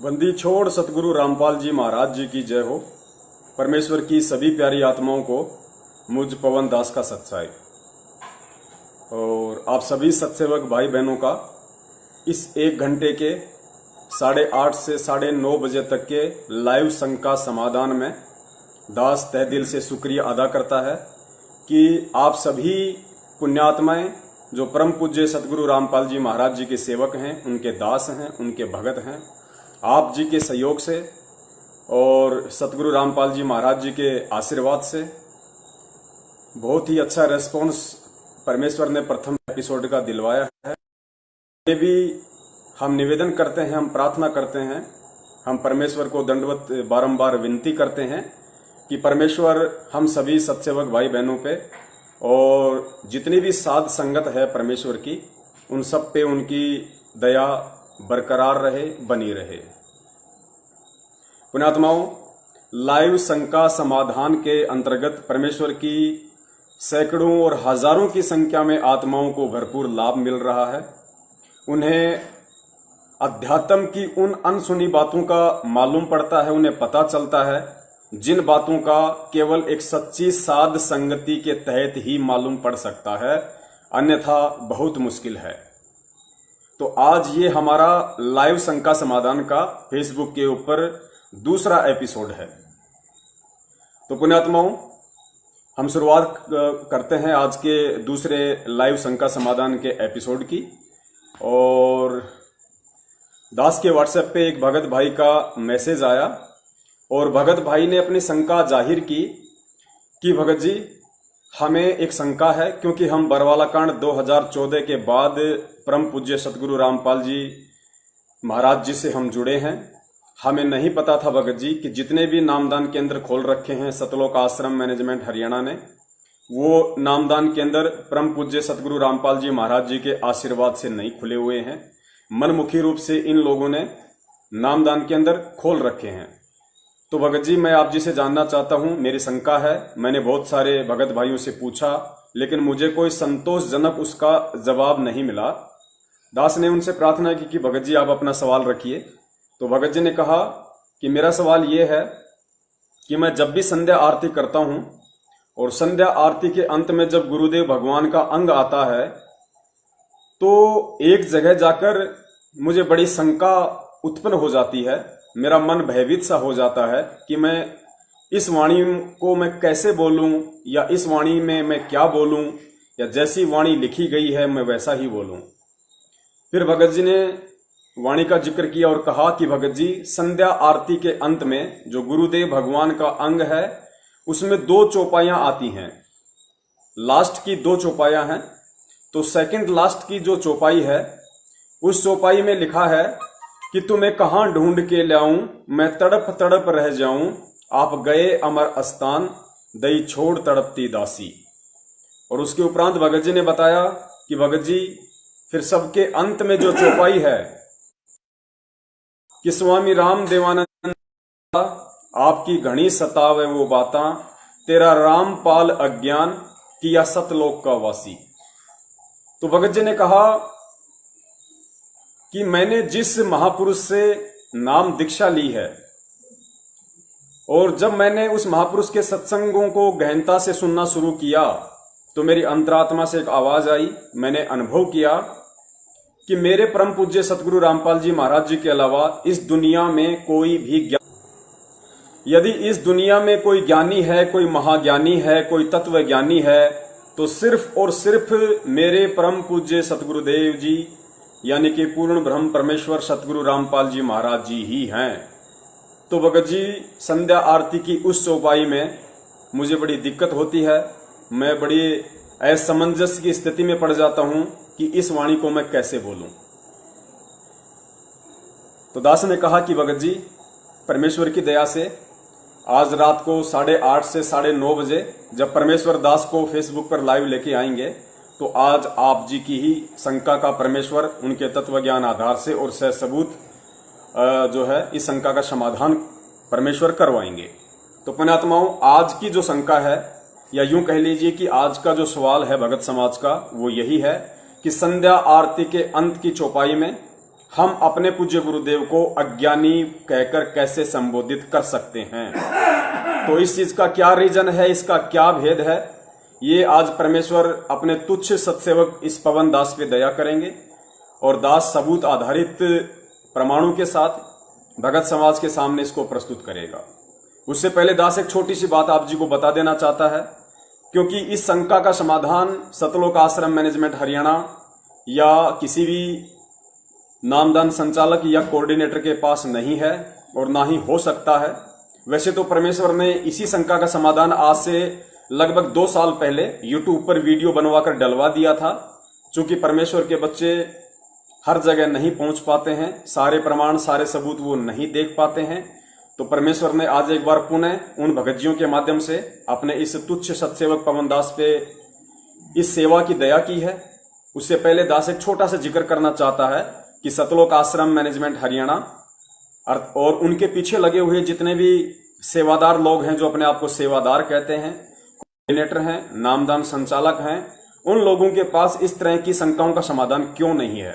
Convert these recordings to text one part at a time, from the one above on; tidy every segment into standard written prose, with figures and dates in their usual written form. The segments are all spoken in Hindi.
बंदी छोड़ सतगुरु रामपाल जी महाराज जी की जय हो। परमेश्वर की सभी प्यारी आत्माओं को मुझ पवन दास का सत्साई और आप सभी सत्सेवक भाई बहनों का इस 1 घंटे के 8:30 से 9:30 बजे तक के लाइव संघ का समाधान में दास तहे दिल से शुक्रिया अदा करता है कि आप सभी पुण्यात्माएं जो परम पूज्य सतगुरु रामपाल जी महाराज जी के सेवक हैं, उनके दास हैं, उनके भगत हैं, आप जी के सहयोग से और सतगुरु रामपाल जी महाराज जी के आशीर्वाद से बहुत ही अच्छा रेस्पॉन्स परमेश्वर ने प्रथम एपिसोड का दिलवाया है। ये भी हम निवेदन करते हैं, हम प्रार्थना करते हैं, हम परमेश्वर को दंडवत बारंबार विनती करते हैं कि परमेश्वर हम सभी सत्सेवक भाई बहनों पे और जितनी भी साध संगत है परमेश्वर की, उन सब पे उनकी दया बरकरार रहे, बनी रहे। पुण्यात्माओं, लाइव संघ का समाधान के अंतर्गत परमेश्वर की सैकड़ों और हजारों की संख्या में आत्माओं को भरपूर लाभ मिल रहा है। उन्हें अध्यात्म की उन अनसुनी बातों का मालूम पड़ता है, उन्हें पता चलता है जिन बातों का केवल एक सच्ची साध संगति के तहत ही मालूम पड़ सकता है, अन्यथा बहुत मुश्किल है। तो आज ये हमारा लाइव संघ का समाधान का फेसबुक के ऊपर दूसरा एपिसोड है। तो पुण्यात्माओं, हम शुरुआत करते हैं आज के दूसरे लाइव संघ का समाधान के एपिसोड की। और दास के व्हाट्सएप पे एक भगत भाई का मैसेज आया और भगत भाई ने अपनी शंका जाहिर की कि भगत जी, हमें एक शंका है क्योंकि हम बरवाला कांड 2014 के बाद परम पूज्य सतगुरु रामपाल जी महाराज जी से हम जुड़े हैं। हमें नहीं पता था भगत जी कि जितने भी नामदान केंद्र खोल रखे हैं सतलोक आश्रम मैनेजमेंट हरियाणा ने, वो नामदान केंद्र परम पूज्य सतगुरु रामपाल जी महाराज जी के आशीर्वाद से नहीं खुले हुए हैं। मनमुखी रूप से इन लोगों ने नामदान केंद्र खोल रखे हैं। तो भगत जी, मैं आप जी से जानना चाहता हूं, मेरी शंका है। मैंने बहुत सारे भगत भाइयों से पूछा लेकिन मुझे कोई संतोषजनक उसका जवाब नहीं मिला। दास ने उनसे प्रार्थना की कि भगत जी आप अपना सवाल रखिए। तो भगत जी ने कहा कि मेरा सवाल यह है कि मैं जब भी संध्या आरती करता हूं और संध्या आरती के अंत में जब गुरुदेव भगवान का अंग आता है तो एक जगह जाकर मुझे बड़ी शंका उत्पन्न हो जाती है। मेरा मन भयभीत सा हो जाता है कि मैं इस वाणी को मैं कैसे बोलूं या इस वाणी में मैं क्या बोलूं या जैसी वाणी लिखी गई है मैं वैसा ही बोलूं। फिर भगत जी ने वाणी का जिक्र किया और कहा कि भगत जी, संध्या आरती के अंत में जो गुरुदेव भगवान का अंग है उसमें 2 चौपाइयां आती हैं। लास्ट की 2 चौपाइयां हैं। तो सेकंड लास्ट की जो चौपाई है उस चौपाई में लिखा है कि तुम्हें कहां ढूंढ के लाऊं, मैं तड़प तड़प रह जाऊं, आप गए अमर स्थान, दई छोड़ तड़पती दासी। और उसके उपरांत भगत जी ने बताया कि भगत जी, फिर सबके अंत में जो चौपाई है कि स्वामी राम देवानंद आपकी घनी सतावे वो बातां, तेरा रामपाल अज्ञान किया सतलोक का वासी। तो भगत जी ने कहा कि मैंने जिस महापुरुष से नाम दीक्षा ली है और जब मैंने उस महापुरुष के सत्संगों को गहनता से सुनना शुरू किया तो मेरी अंतरात्मा से एक आवाज आई। मैंने अनुभव किया कि मेरे परम पूज्य सतगुरु रामपाल जी महाराज जी के अलावा इस दुनिया में कोई भी यदि इस दुनिया में कोई ज्ञानी है, कोई महाज्ञानी है, कोई तत्व ज्ञानी है तो सिर्फ और सिर्फ मेरे परम पूज्य सतगुरुदेव जी यानी कि पूर्ण ब्रह्म परमेश्वर सतगुरु रामपाल जी महाराज जी ही हैं। तो भगत जी, संध्या आरती की उस चौपाई में मुझे बड़ी दिक्कत होती है। मैं बड़ी असमंजस की स्थिति में पड़ जाता हूं कि इस वाणी को मैं कैसे बोलूं। तो दास ने कहा कि भगत जी, परमेश्वर की दया से आज रात को 8:30 से 9:30 बजे जब परमेश्वर दास को फेसबुक पर लाइव लेके आएंगे तो आज आप जी की ही शंका का परमेश्वर उनके तत्व ज्ञान आधार से और सहसबूत जो है इस शंका का समाधान परमेश्वर करवाएंगे। तो पुण्यात्माओं, आज की जो शंका है या यूं कह लीजिए कि आज का जो सवाल है भगत समाज का वो यही है कि संध्या आरती के अंत की चौपाई में हम अपने पूज्य गुरुदेव को अज्ञानी कहकर कैसे संबोधित कर सकते हैं। तो इस चीज का क्या रीजन है, इसका क्या भेद है, ये आज परमेश्वर अपने तुच्छ सत्सेवक इस पवन दास पे दया करेंगे और दास सबूत आधारित प्रमाणों के साथ भगत समाज के सामने इसको प्रस्तुत करेगा। उससे पहले दास एक छोटी सी बात आप जी को बता देना चाहता है, क्योंकि इस शंका का समाधान सतलोक आश्रम मैनेजमेंट हरियाणा या किसी भी नामदान संचालक या कोऑर्डिनेटर के पास नहीं है और ना ही हो सकता है। वैसे तो परमेश्वर ने इसी शंका का समाधान आज से लगभग 2 साल पहले YouTube पर वीडियो बनवाकर डलवा दिया था। चूंकि परमेश्वर के बच्चे हर जगह नहीं पहुंच पाते हैं, सारे प्रमाण सारे सबूत वो नहीं देख पाते हैं, तो परमेश्वर ने आज एक बार पुनः उन भगतजियों के माध्यम से अपने इस तुच्छ सत्सेवक पवन दास पे इस सेवा की दया की है। उससे पहले दास एक छोटा सा जिक्र करना चाहता है कि सतलोक आश्रम मैनेजमेंट हरियाणा और उनके पीछे लगे हुए जितने भी सेवादार लोग हैं, जो अपने आप को सेवादार कहते हैं, कोऑर्डिनेटर हैं, नामदान संचालक हैं, उन लोगों के पास इस तरह की शंकाओं का समाधान क्यों नहीं है।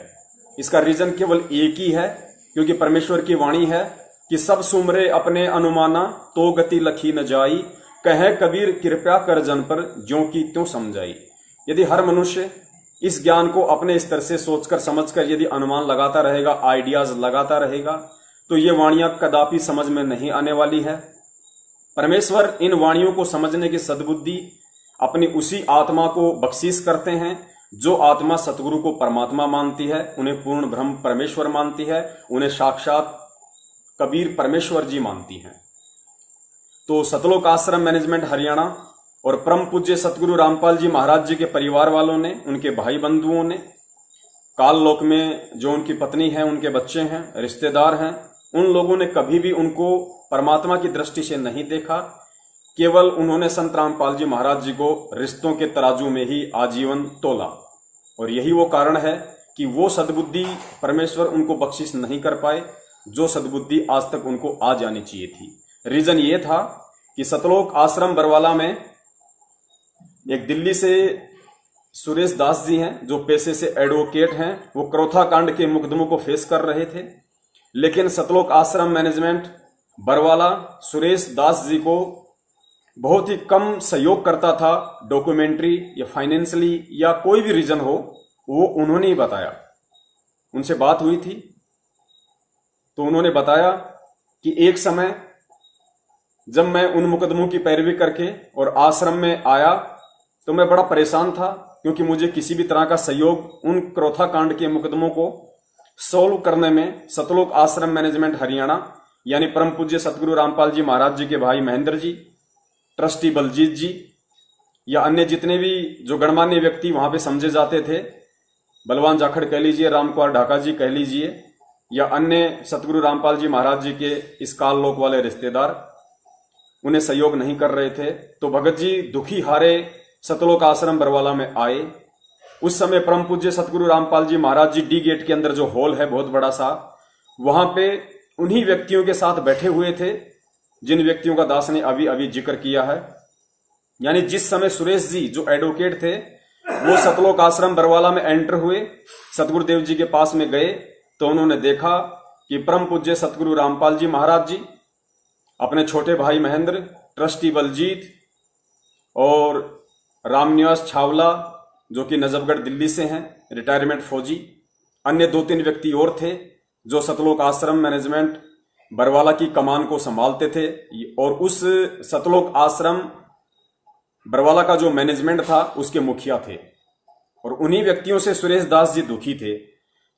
इसका रीजन केवल एक ही है, क्योंकि परमेश्वर की वाणी है कि सब सुमरे अपने अनुमाना तो गति लखी न जाई, कहे कबीर कृपया कर जन पर ज्यों की त्यों समझाई। यदि हर मनुष्य इस ज्ञान को अपने स्तर से सोचकर समझकर यदि अनुमान लगाता रहेगा, आइडियाज लगाता रहेगा, तो ये वाणियां कदापि समझ में नहीं आने वाली है। परमेश्वर इन वाणियों को समझने की सद्बुद्धि अपनी उसी आत्मा को बख्शीश करते हैं जो आत्मा सतगुरु को परमात्मा मानती है, उन्हें पूर्ण ब्रह्म परमेश्वर मानती है, उन्हें साक्षात कबीर परमेश्वर जी मानती हैं। तो सतलोक आश्रम मैनेजमेंट हरियाणा और परम पूज्य सतगुरु रामपाल जी महाराज जी के परिवार वालों ने, उनके भाई बंधुओं ने, काल लोक में जो उनकी पत्नी है, उनके बच्चे हैं, रिश्तेदार हैं, उन लोगों ने कभी भी उनको परमात्मा की दृष्टि से नहीं देखा। केवल उन्होंने संत रामपाल जी महाराज जी को रिश्तों के तराजू में ही आजीवन तोला, और यही वो कारण है कि वो सद्बुद्धि परमेश्वर उनको बख्शिश नहीं कर पाए जो सद्बुद्धि आज तक उनको आ जानी चाहिए थी। रीजन ये था कि सतलोक आश्रम बरवाला में एक दिल्ली से सुरेश दास जी हैं, जो पेशे से एडवोकेट हैं, वो क्रोथा कांड के मुकदमों को फेस कर रहे थे। लेकिन सतलोक आश्रम मैनेजमेंट बरवाला सुरेश दास जी को बहुत ही कम सहयोग करता था, डॉक्यूमेंट्री या फाइनेंशियली या कोई भी रीजन हो, वो उन्होंने ही बताया। उनसे बात हुई थी तो उन्होंने बताया कि एक समय जब मैं उन मुकदमों की पैरवी करके और आश्रम में आया तो मैं बड़ा परेशान था, क्योंकि मुझे किसी भी तरह का सहयोग उन क्रोथा कांड के मुकदमों को सॉल्व करने में सतलोक आश्रम मैनेजमेंट हरियाणा यानी परम पूज्य सतगुरु रामपाल जी महाराज जी के भाई महेंद्र जी, ट्रस्टी बलजीत जी या अन्य जितने भी जो गणमान्य व्यक्ति वहां पे समझे जाते थे, बलवान जाखड़ कह लीजिए, रामकुमार ढाका जी कह लीजिए, या अन्य सतगुरु रामपाल जी महाराज जी के इस काल लोक वाले रिश्तेदार, उन्हें सहयोग नहीं कर रहे थे। तो भगत जी दुखी हारे सतलोक आश्रम बरवाला में आए। उस समय परम पूज्य सतगुरु रामपाल जी महाराज जी डी गेट के अंदर जो हॉल है बहुत बड़ा सा, वहां पे उन्हीं व्यक्तियों के साथ बैठे हुए थे जिन व्यक्तियों का दास ने अभी अभी जिक्र किया है। यानी जिस समय सुरेश जी जो एडवोकेट थे वो सतलोक आश्रम बरवाला में एंटर हुए, सतगुरुदेव जी के पास में गए, तो उन्होंने देखा कि परम पूज्य सतगुरु रामपाल जी महाराज जी अपने छोटे भाई महेंद्र, ट्रस्टी बलजीत और रामनिवास छावला जो कि नजफगढ़ दिल्ली से हैं, रिटायरमेंट फौजी, अन्य 2-3 व्यक्ति और थे जो सतलोक आश्रम मैनेजमेंट बरवाला की कमान को संभालते थे। और उस सतलोक आश्रम बरवाला का जो मैनेजमेंट था उसके मुखिया थे, और उन्हीं व्यक्तियों से सुरेश दास जी दुखी थे।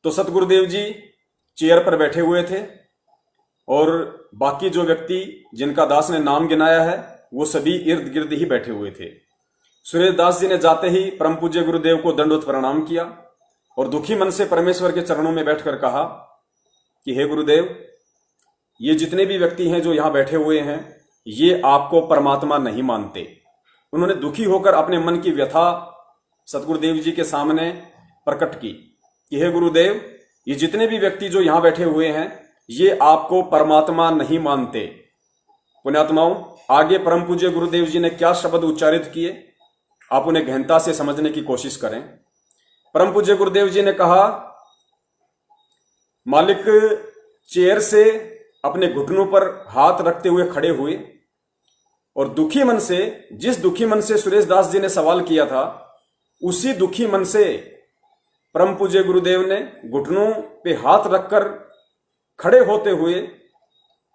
तो सतगुरुदेव जी चेयर पर बैठे हुए थे और बाकी जो व्यक्ति जिनका दास ने नाम गिनाया है वो सभी इर्द गिर्द ही बैठे हुए थे। सुरेश दास जी ने जाते ही परम पूज्य गुरुदेव को दंडवत प्रणाम किया और दुखी मन से परमेश्वर के चरणों में बैठकर कहा कि हे गुरुदेव, ये जितने भी व्यक्ति हैं जो यहां बैठे हुए हैं, ये आपको परमात्मा नहीं मानते। उन्होंने दुखी होकर अपने मन की व्यथा सतगुरुदेव जी के सामने प्रकट की कि हे गुरुदेव, ये जितने भी व्यक्ति जो यहां बैठे हुए हैं ये आपको परमात्मा नहीं मानते। पुण्यात्माओं, आगे परम पूज्य गुरुदेव जी ने क्या शब्द उच्चारित किए, आप उन्हें गहनता से समझने की कोशिश करें। परम पूज्य गुरुदेव जी ने कहा, मालिक चेयर से अपने घुटनों पर हाथ रखते हुए खड़े हुए और दुखी मन से, जिस दुखी मन से सुरेश दास जी ने सवाल किया था, उसी दुखी मन से परम पूज्य गुरुदेव ने घुटनों पे हाथ रखकर खड़े होते हुए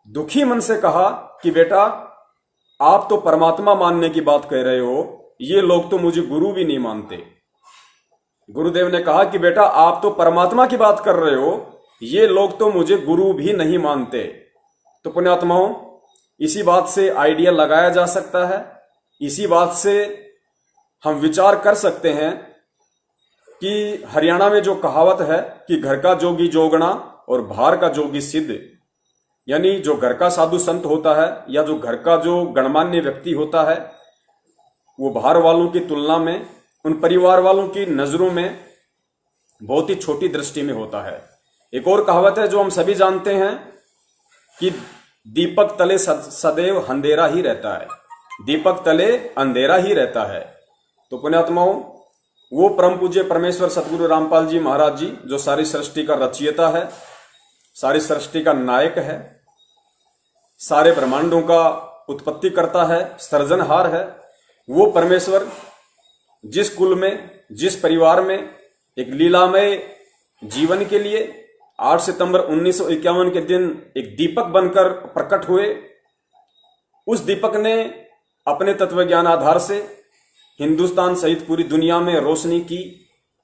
दुखी मन से कहा कि बेटा, आप तो परमात्मा मानने की बात कह रहे हो, ये लोग तो मुझे गुरु भी नहीं मानते। गुरुदेव ने कहा कि बेटा, आप तो परमात्मा की बात कर रहे हो, ये लोग तो मुझे गुरु भी नहीं मानते। तो पुण्यात्माओं, इसी बात से आइडिया लगाया जा सकता है, इसी बात से हम विचार कर सकते हैं कि हरियाणा में जो कहावत है कि घर का जोगी जोगना और बाहर का जोगी सिद्ध, यानी जो घर का साधु संत होता है या जो घर का जो गणमान्य व्यक्ति होता है, वो बाहर वालों की तुलना में, उन परिवार वालों की नजरों में बहुत ही छोटी दृष्टि में होता है। एक और कहावत है जो हम सभी जानते हैं कि दीपक तले सदैव अंधेरा ही रहता है, दीपक तले अंधेरा ही रहता है। तो पुण्यात्माओं, वो परम पूज्य परमेश्वर सतगुरु रामपाल जी महाराज जी, जो सारी सृष्टि का रचयिता है, सारी सृष्टि का नायक है, सारे ब्रह्मांडों का उत्पत्ति करता है, सृजनहार है, वो परमेश्वर जिस कुल में, जिस परिवार में एक लीलामय जीवन के लिए 8 सितंबर 1951 के दिन एक दीपक बनकर प्रकट हुए, उस दीपक ने अपने तत्वज्ञान आधार से हिंदुस्तान सहित पूरी दुनिया में रोशनी की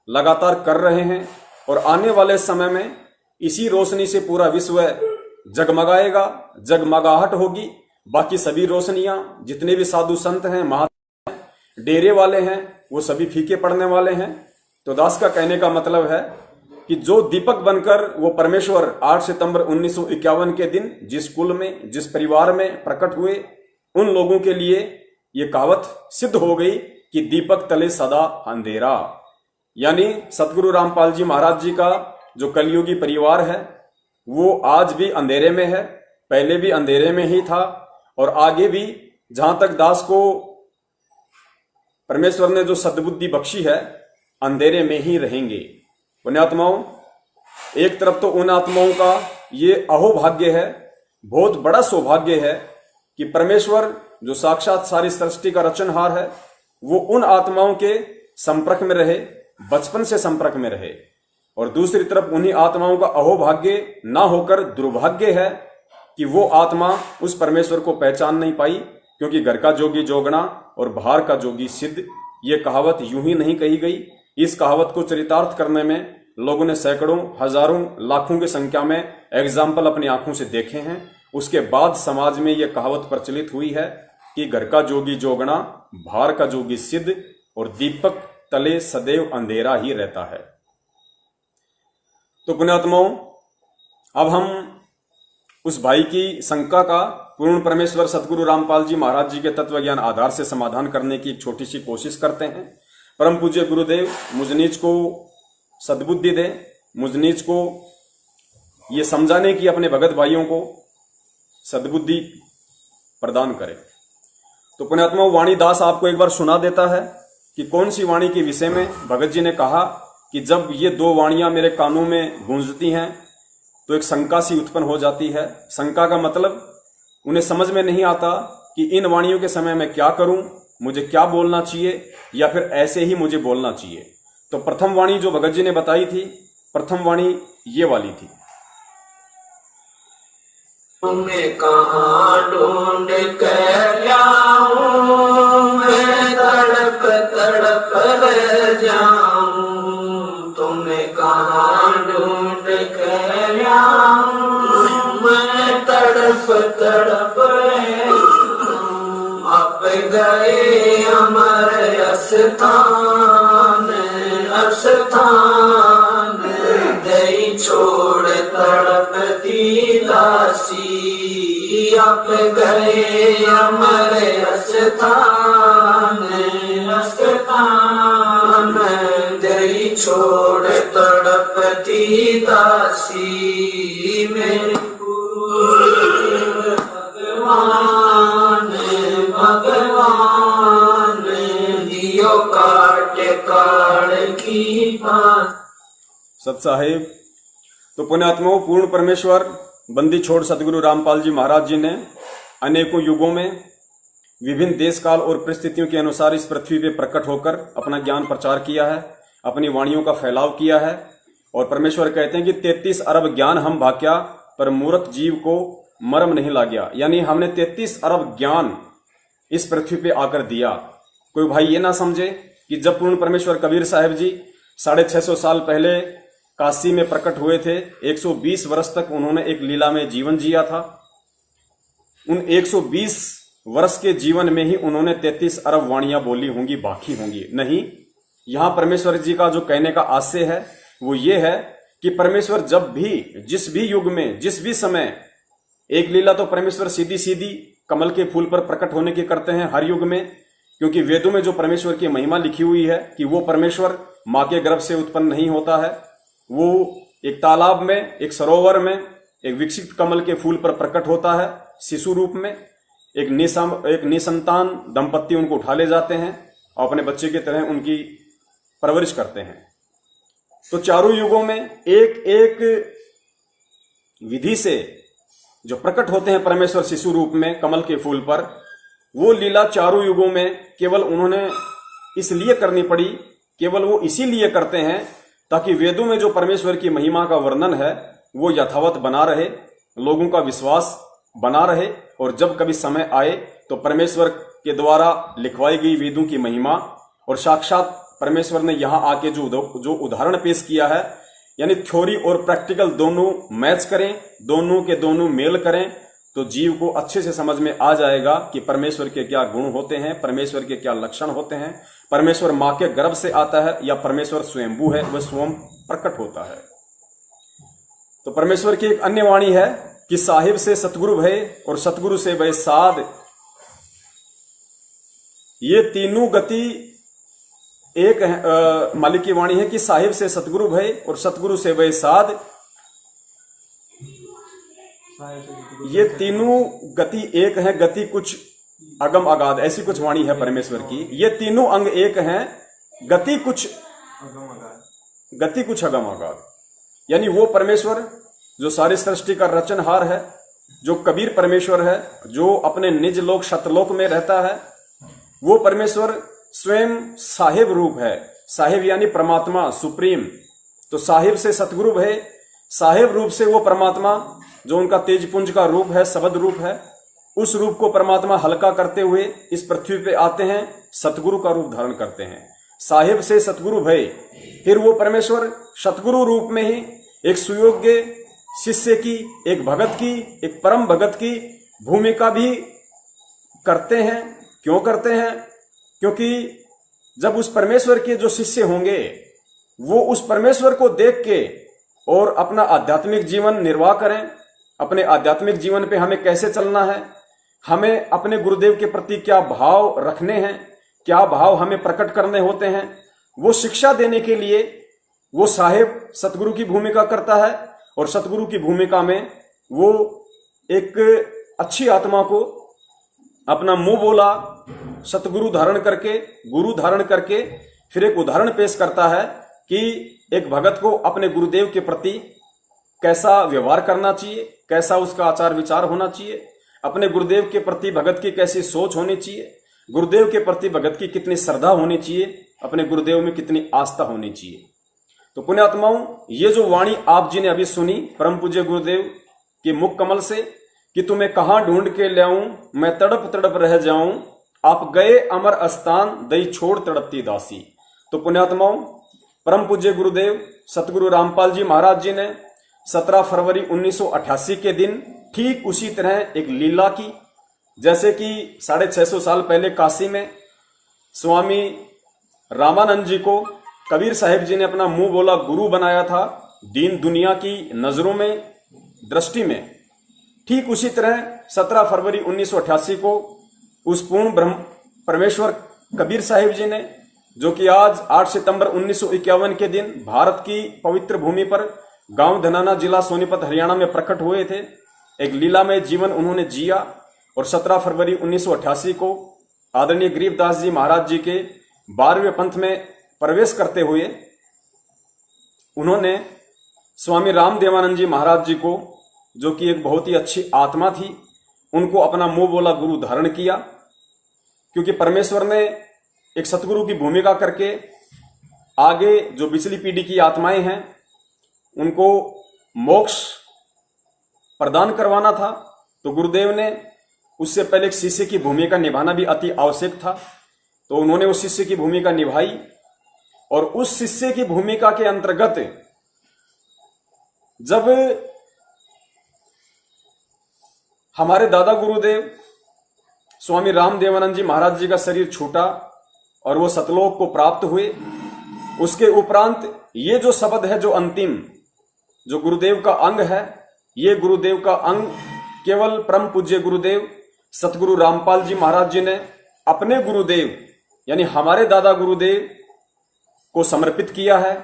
लगातार कर रहे हैं और आने वाले समय में इसी रोशनी से पूरा विश्व जगमगाएगा, जगमगाहट होगी। बाकी सभी रोशनियां, जितने भी साधु संत हैं, महात्मा, डेरे वाले हैं, वो सभी फीके पड़ने वाले हैं। तो दास का कहने का मतलब है कि जो दीपक बनकर वो परमेश्वर 8 सितंबर 1951 के दिन जिस कुल में, जिस परिवार में प्रकट हुए, उन लोगों के लिए ये कहावत सिद्ध हो गई कि दीपक तले सदा अंधेरा। यानी सतगुरु रामपाल जी महाराज जी का जो कलयुगी परिवार है वो आज भी अंधेरे में है, पहले भी अंधेरे में ही था और आगे भी, जहां तक दास को परमेश्वर ने जो सद्बुद्धि बख्शी है, अंधेरे में ही रहेंगे। पुण्यात्माओं, एक तरफ तो उन आत्माओं का ये अहोभाग्य है, बहुत बड़ा सौभाग्य है कि परमेश्वर जो साक्षात सारी सृष्टि का रचनहार है, वो उन आत्माओं के संपर्क में रहे, बचपन से संपर्क में रहे। और दूसरी तरफ उन्हीं आत्माओं का अहोभाग्य ना होकर दुर्भाग्य है कि वो आत्मा उस परमेश्वर को पहचान नहीं पाई, क्योंकि घर का जोगी जोगना और बाहर का जोगी सिद्ध, ये कहावत यूं ही नहीं कही गई। इस कहावत को चरितार्थ करने में लोगों ने सैकड़ों, हजारों, लाखों की संख्या में एग्जाम्पल अपनी आंखों से देखे हैं। उसके बाद समाज में यह कहावत प्रचलित हुई है कि घर का जोगी जोगना, बाहर का जोगी सिद्ध और दीपक तले सदैव अंधेरा ही रहता है। तो पुण्यात्माओं, अब हम उस भाई की शंका का पूर्ण परमेश्वर सतगुरु रामपाल जी महाराज जी के तत्वज्ञान आधार से समाधान करने की एक छोटी सी कोशिश करते हैं। परम पूज्य गुरुदेव मुझ नीच को सद्बुद्धि दे, मुझ नीच को ये समझाने की अपने भगत भाइयों को सद्बुद्धि प्रदान करे। तो पुण्यात्मा, वाणी दास आपको एक बार सुना देता है कि कौन सी वाणी के विषय में भगत जी ने कहा कि जब ये दो वाणियां मेरे कानों में गूंजती हैं तो एक शंका सी उत्पन्न हो जाती है। शंका का मतलब, उन्हें समझ में नहीं आता कि इन वाणियों के समय मैं क्या करूं, मुझे क्या बोलना चाहिए या फिर ऐसे ही मुझे बोलना चाहिए। तो प्रथम वाणी जो भगत जी ने बताई थी, प्रथम वाणी ये वाली थी। तुम्हें कहाँ ढूंढ कर लाऊं, मैं तड़प तड़प रह जाऊं। तुम्हें कहाँ ढूंढ कर लाऊं, मैं तड़प तड़प रह जाऊं। अब गए अमर अस्थान, अस्थान दई छोड़ तड़पती दासी। अब गए अमर अस्थान, अस्थान दई छोड़ तड़पती दासी। मेरे भगवान, भगवान दियो काट काट की बात। सत साहेब, तो पुण्यात्माओं, पूर्ण परमेश्वर बंदी छोड़ सदगुरु रामपाल जी महाराज जी ने अनेकों युगों में विभिन्न देश काल और परिस्थितियों के अनुसार इस पृथ्वी पे प्रकट होकर अपना ज्ञान प्रचार किया है, अपनी वाणियों का फैलाव किया है। और परमेश्वर कहते हैं कि 33 अरब ज्ञान हम भाग्या, पर मूर्ख जीव को मर्म नहीं लाग्या। यानी हमने 33 अरब ज्ञान इस पृथ्वी पे आकर दिया। कोई भाई ये ना समझे कि जब पूर्ण परमेश्वर कबीर साहब जी 650 साल पहले काशी में प्रकट हुए थे, 120 वर्ष तक उन्होंने एक लीला में जीवन जिया था। उन 120 वर्ष के जीवन में ही उन्होंने 33 अरब वाणियां बोली होंगी, बाकी होंगी नहीं। यहां परमेश्वर जी का जो कहने का आशय है वो ये है कि परमेश्वर जब भी, जिस भी युग में, जिस भी समय, एक लीला तो परमेश्वर सीधी सीधी कमल के फूल पर प्रकट होने की करते हैं हर युग में, क्योंकि वेदों में जो परमेश्वर की महिमा लिखी हुई है कि वो परमेश्वर मां के गर्भ से उत्पन्न नहीं होता है, वो एक तालाब में, एक सरोवर में, एक विकसित कमल के फूल पर प्रकट होता है शिशु रूप में। एक निसंतान दंपत्ति उनको उठा ले जाते हैं और अपने बच्चे की तरह उनकी परवरिश करते हैं। तो चारों युगों में एक एक विधि से जो प्रकट होते हैं परमेश्वर शिशु रूप में कमल के फूल पर, वो लीला चारों युगों में केवल उन्होंने इसलिए करनी पड़ी, केवल वो इसीलिए करते हैं ताकि वेदों में जो परमेश्वर की महिमा का वर्णन है वो यथावत बना रहे, लोगों का विश्वास बना रहे, और जब कभी समय आए तो परमेश्वर के द्वारा लिखवाई गई वेदों की महिमा और साक्षात परमेश्वर ने यहां आके जो उदाहरण पेश किया है, यानी थ्योरी और प्रैक्टिकल दोनों मैच करें, दोनों के दोनों मेल करें, तो जीव को अच्छे से समझ में आ जाएगा कि परमेश्वर के क्या गुण होते हैं, परमेश्वर के क्या लक्षण होते हैं, परमेश्वर मां के गर्भ से आता है या परमेश्वर स्वयंभू है, वह स्वयं प्रकट होता है। तो परमेश्वर की एक अन्य वाणी है कि साहिब से सतगुरु भय और सतगुरु से भय साध, ये तीनों गति एक मालिक की वाणी है कि साहिब से सतगुरु भय और सतगुरु से भय साध, ये तीनों गति एक है, गति कुछ अगम अगाध, ऐसी कुछ वाणी है परमेश्वर की। ये तीनों अंग एक हैं, गति कुछ अगम अगाध। यानी वो परमेश्वर जो सारी सृष्टि का रचनहार है, जो कबीर परमेश्वर है, जो अपने निज लोक शतलोक में रहता है, वो परमेश्वर स्वयं साहिब रूप है। साहिब यानी परमात्मा, सुप्रीम। तो साहिब से सतगुरु है, साहिब रूप से वो परमात्मा जो उनका तेजपुंज का रूप है, शब्द रूप है, उस रूप को परमात्मा हल्का करते हुए इस पृथ्वी पे आते हैं, सतगुरु का रूप धारण करते हैं। साहिब से सतगुरु भय, फिर वो परमेश्वर सतगुरु रूप में ही एक सुयोग्य शिष्य की, एक भगत की, एक परम भगत की भूमिका भी करते हैं। क्यों करते हैं? क्योंकि जब उस परमेश्वर के जो शिष्य होंगे वो उस परमेश्वर को देख के और अपना आध्यात्मिक जीवन निर्वाह करें, अपने आध्यात्मिक जीवन पे हमें कैसे चलना है, हमें अपने गुरुदेव के प्रति क्या भाव रखने हैं, क्या भाव हमें प्रकट करने होते हैं, वो शिक्षा देने के लिए वो साहिब सतगुरु की भूमिका करता है। और सतगुरु की भूमिका में वो एक अच्छी आत्मा को अपना मुंह बोला सतगुरु धारण करके, गुरु धारण करके फिर एक उदाहरण पेश करता है कि एक भगत को अपने गुरुदेव के प्रति कैसा व्यवहार करना चाहिए, कैसा उसका आचार विचार होना चाहिए, अपने गुरुदेव के प्रति भगत की कैसी सोच होनी चाहिए, गुरुदेव के प्रति भगत की कितनी श्रद्धा होनी चाहिए, अपने गुरुदेव में कितनी आस्था होनी चाहिए। तो पुण्यात्माओं, ये जो वाणी आप जी ने अभी सुनी परम पूज्य गुरुदेव के मुख कमल से कि तुम्हें कहां ढूंढ के लाऊं, मैं तड़प तड़प रह जाऊं, आप गए अमर स्थान, दई छोड़ तड़पती दासी। तो पुण्यात्माओं, परम पूज्य गुरुदेव सतगुरु रामपाल जी महाराज जी ने 17 फरवरी 1988 के दिन ठीक उसी तरह एक लीला की, जैसे कि 650 साल पहले काशी में स्वामी रामानंद जी को कबीर साहिब जी ने अपना मुंह बोला गुरु बनाया था दीन दुनिया की नजरों में, दृष्टि में। ठीक उसी तरह 17 फरवरी 1988 को उस पूर्ण ब्रह्म परमेश्वर कबीर साहिब जी ने, जो कि आज 8 सितंबर 1951 के दिन भारत की पवित्र भूमि पर गांव धनाना, जिला सोनीपत, हरियाणा में प्रकट हुए थे, एक लीला में जीवन उन्होंने जिया। और 17 फरवरी 1988 को आदरणीय गरीबदास जी महाराज जी के 12वें पंथ में प्रवेश करते हुए उन्होंने स्वामी रामदेवानंद जी महाराज जी को, जो कि एक बहुत ही अच्छी आत्मा थी, उनको अपना मुंह बोला गुरु धारण किया, क्योंकि परमेश्वर ने एक सतगुरु की भूमिका करके आगे जो पिछली पीढ़ी की आत्माएं हैं उनको मोक्ष प्रदान करवाना था। तो गुरुदेव ने उससे पहले एक शिष्य की भूमिका निभाना भी अति आवश्यक था, तो उन्होंने उस शिष्य की भूमिका निभाई। और उस शिष्य की भूमिका के अंतर्गत जब हमारे दादा गुरुदेव स्वामी रामदेवानंद जी महाराज जी का शरीर छूटा और वो सतलोक को प्राप्त हुए, उसके उपरांत ये जो शब्द है, जो अंतिम, जो गुरुदेव का अंग है, ये गुरुदेव का अंग केवल परम पूज्य गुरुदेव सतगुरु रामपाल जी महाराज जी ने अपने गुरुदेव यानी हमारे दादा गुरुदेव को समर्पित किया है।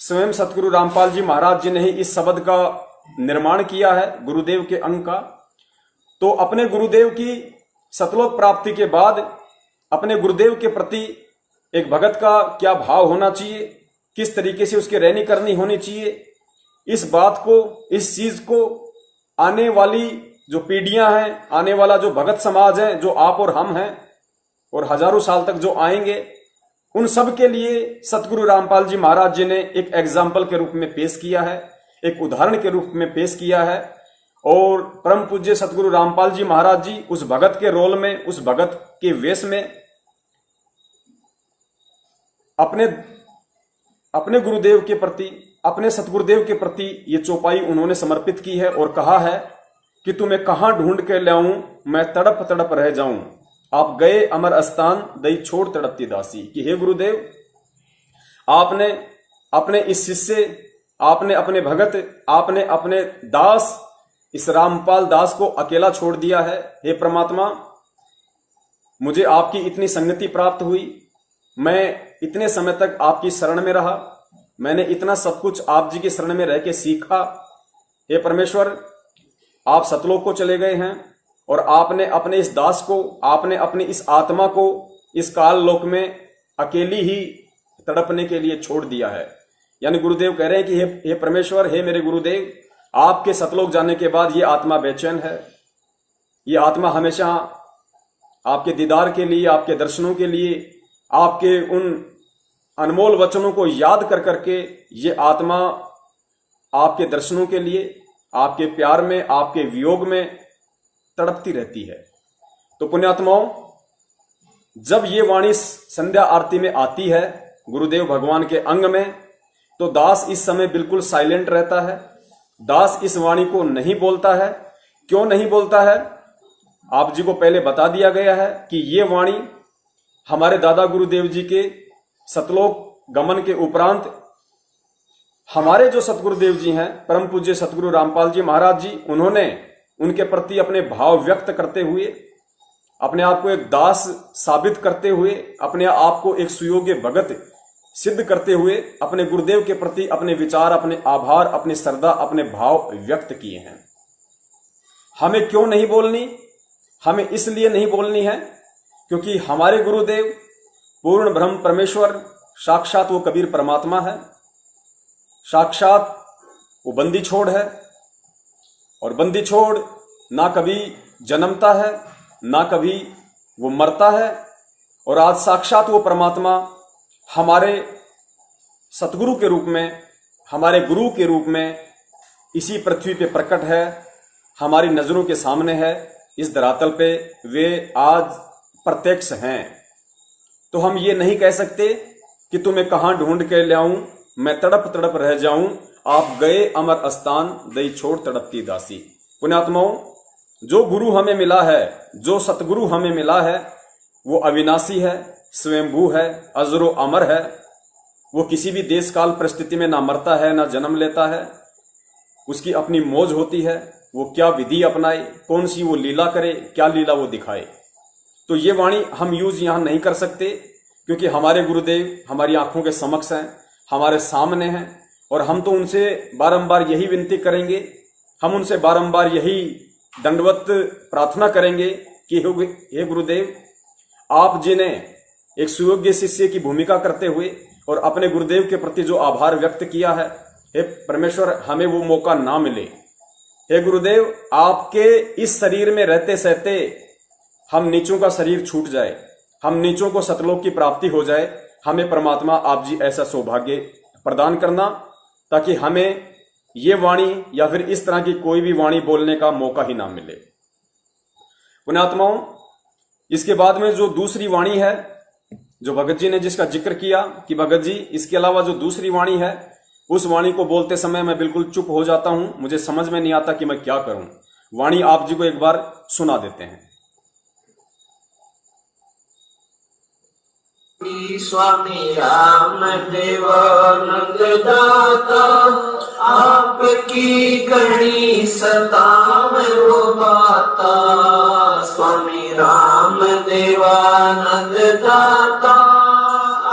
स्वयं सतगुरु रामपाल जी महाराज जी ने ही इस शब्द का निर्माण किया है, गुरुदेव के अंग का। तो अपने गुरुदेव की सतलोक प्राप्ति के बाद अपने गुरुदेव के प्रति एक भगत का क्या भाव होना चाहिए, किस तरीके से उसकी रहनी करनी होनी चाहिए, इस बात को, इस चीज को आने वाली जो पीढ़ियां हैं, आने वाला जो भगत समाज है, जो आप और हम हैं और हजारों साल तक जो आएंगे, उन सब के लिए सतगुरु रामपाल जी महाराज जी ने एक एग्जाम्पल के रूप में पेश किया है, एक उदाहरण के रूप में पेश किया है। और परम पूज्य सतगुरु रामपाल जी महाराज जी उस भगत के रोल में, उस भगत के वेश में अपने गुरुदेव के प्रति, अपने सतगुरुदेव के प्रति ये चौपाई उन्होंने समर्पित की है और कहा है कि तुम्हें कहां ढूंढ के लाऊं, मैं तड़प तड़प रह जाऊं, आप गए अमर स्थान, दई छोड़ तड़पती दासी। कि हे गुरुदेव, आपने अपने इस शिष्य, आपने अपने भगत, आपने अपने दास, इस रामपाल दास को अकेला छोड़ दिया है। हे परमात्मा, मुझे आपकी इतनी संगति प्राप्त हुई, मैं इतने समय तक आपकी शरण में रहा, मैंने इतना सब कुछ आप जी की शरण में रह के सीखा। हे परमेश्वर, आप सतलोक को चले गए हैं और आपने अपने इस दास को, आपने अपनी इस आत्मा को इस काल लोक में अकेली ही तड़पने के लिए छोड़ दिया है। यानी गुरुदेव कह रहे हैं कि हे परमेश्वर, हे मेरे गुरुदेव, आपके सतलोक जाने के बाद ये आत्मा बेचैन है, ये आत्मा हमेशा आपके दीदार के लिए, आपके दर्शनों के लिए, आपके उन अनमोल वचनों को याद कर करके ये आत्मा आपके दर्शनों के लिए, आपके प्यार में, आपके वियोग में तड़पती रहती है। तो पुण्यात्माओं, जब ये वाणी संध्या आरती में आती है गुरुदेव भगवान के अंग में, तो दास इस समय बिल्कुल साइलेंट रहता है, दास इस वाणी को नहीं बोलता है। क्यों नहीं बोलता है? आप जी को पहले बता दिया गया है कि ये वाणी हमारे दादा गुरुदेव जी के सतलोक गमन के उपरांत हमारे जो सतगुरुदेव जी हैं, परम पूज्य सतगुरु रामपाल जी महाराज जी, उन्होंने उनके प्रति अपने भाव व्यक्त करते हुए, अपने आप को एक दास साबित करते हुए, अपने आप को एक सुयोग्य भगत सिद्ध करते हुए अपने गुरुदेव के प्रति अपने विचार, अपने आभार, अपनी श्रद्धा, अपने भाव व्यक्त किए हैं। हमें क्यों नहीं बोलनी? हमें इसलिए नहीं बोलनी है क्योंकि हमारे गुरुदेव पूर्ण ब्रह्म परमेश्वर, साक्षात वो कबीर परमात्मा है, साक्षात वो बंदी छोड़ है। और बंदी छोड़ ना कभी जन्मता है, ना कभी वो मरता है। और आज साक्षात वो परमात्मा हमारे सतगुरु के रूप में, हमारे गुरु के रूप में इसी पृथ्वी पे प्रकट है, हमारी नजरों के सामने है, इस धरातल पे वे आज प्रत्यक्ष हैं। तो हम ये नहीं कह सकते कि तुम्हें कहां ढूंढ के लाऊं, मैं तड़प तड़प रह जाऊं, आप गए अमर स्थान, दई छोड़ तड़पती दासी। पुण्यात्माओं, जो गुरु हमें मिला है, जो सतगुरु हमें मिला है, वो अविनाशी है, स्वयंभू है, अजरो अमर है। वो किसी भी देश काल परिस्थिति में ना मरता है, ना जन्म लेता है। उसकी अपनी मौज होती है, वो क्या विधि अपनाए, कौन सी वो लीला करे, क्या लीला वो दिखाए। तो ये वाणी हम यूज यहां नहीं कर सकते क्योंकि हमारे गुरुदेव हमारी आंखों के समक्ष हैं, हमारे सामने हैं। और हम तो उनसे बारंबार यही विनती करेंगे, हम उनसे बारंबार यही दंडवत प्रार्थना करेंगे कि हे गुरुदेव, आप जी ने एक सुयोग्य शिष्य की भूमिका करते हुए और अपने गुरुदेव के प्रति जो आभार व्यक्त किया है, हे परमेश्वर, हमें वो मौका ना मिले। हे गुरुदेव, आपके इस शरीर में रहते सहते हम नीचों का शरीर छूट जाए, हम नीचों को सतलोक की प्राप्ति हो जाए, हमें परमात्मा आप जी ऐसा सौभाग्य प्रदान करना, ताकि हमें ये वाणी या फिर इस तरह की कोई भी वाणी बोलने का मौका ही ना मिले। पुण्यात्माओं, इसके बाद में जो दूसरी वाणी है, जो भगत जी ने जिसका जिक्र किया कि भगत जी इसके अलावा जो दूसरी वाणी है, उस वाणी को बोलते समय मैं बिल्कुल चुप हो जाता हूं, मुझे समझ में नहीं आता कि मैं क्या करूं। वाणी आप जी को एक बार सुना देते हैं। स्वामी राम देवानंद दाता, आपकी घड़ी सतावे वो बाता। स्वामी राम देवानंद दाता,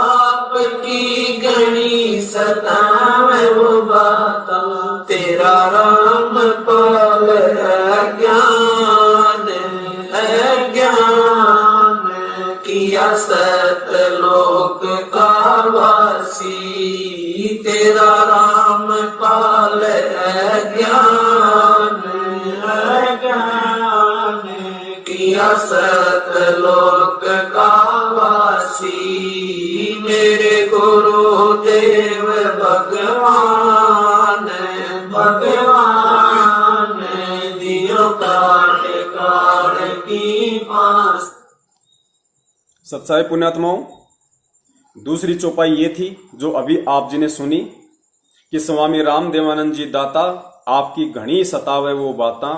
आपकी घड़ी सतावे वो बाता। तेरा राम पाल अज्ञान किया सतलोक का वासी। तेरा राम पाल अज्ञान किया सतलोक का वासी। मेरे गुरुदेव भगवान भगवान दियो काट काट की पास। सत्साई पुण्यात्माओं, दूसरी चौपाई ये थी जो अभी आप जी ने सुनी कि स्वामी राम देवानंद जी दाता, आपकी घनी सतावे वो बाता।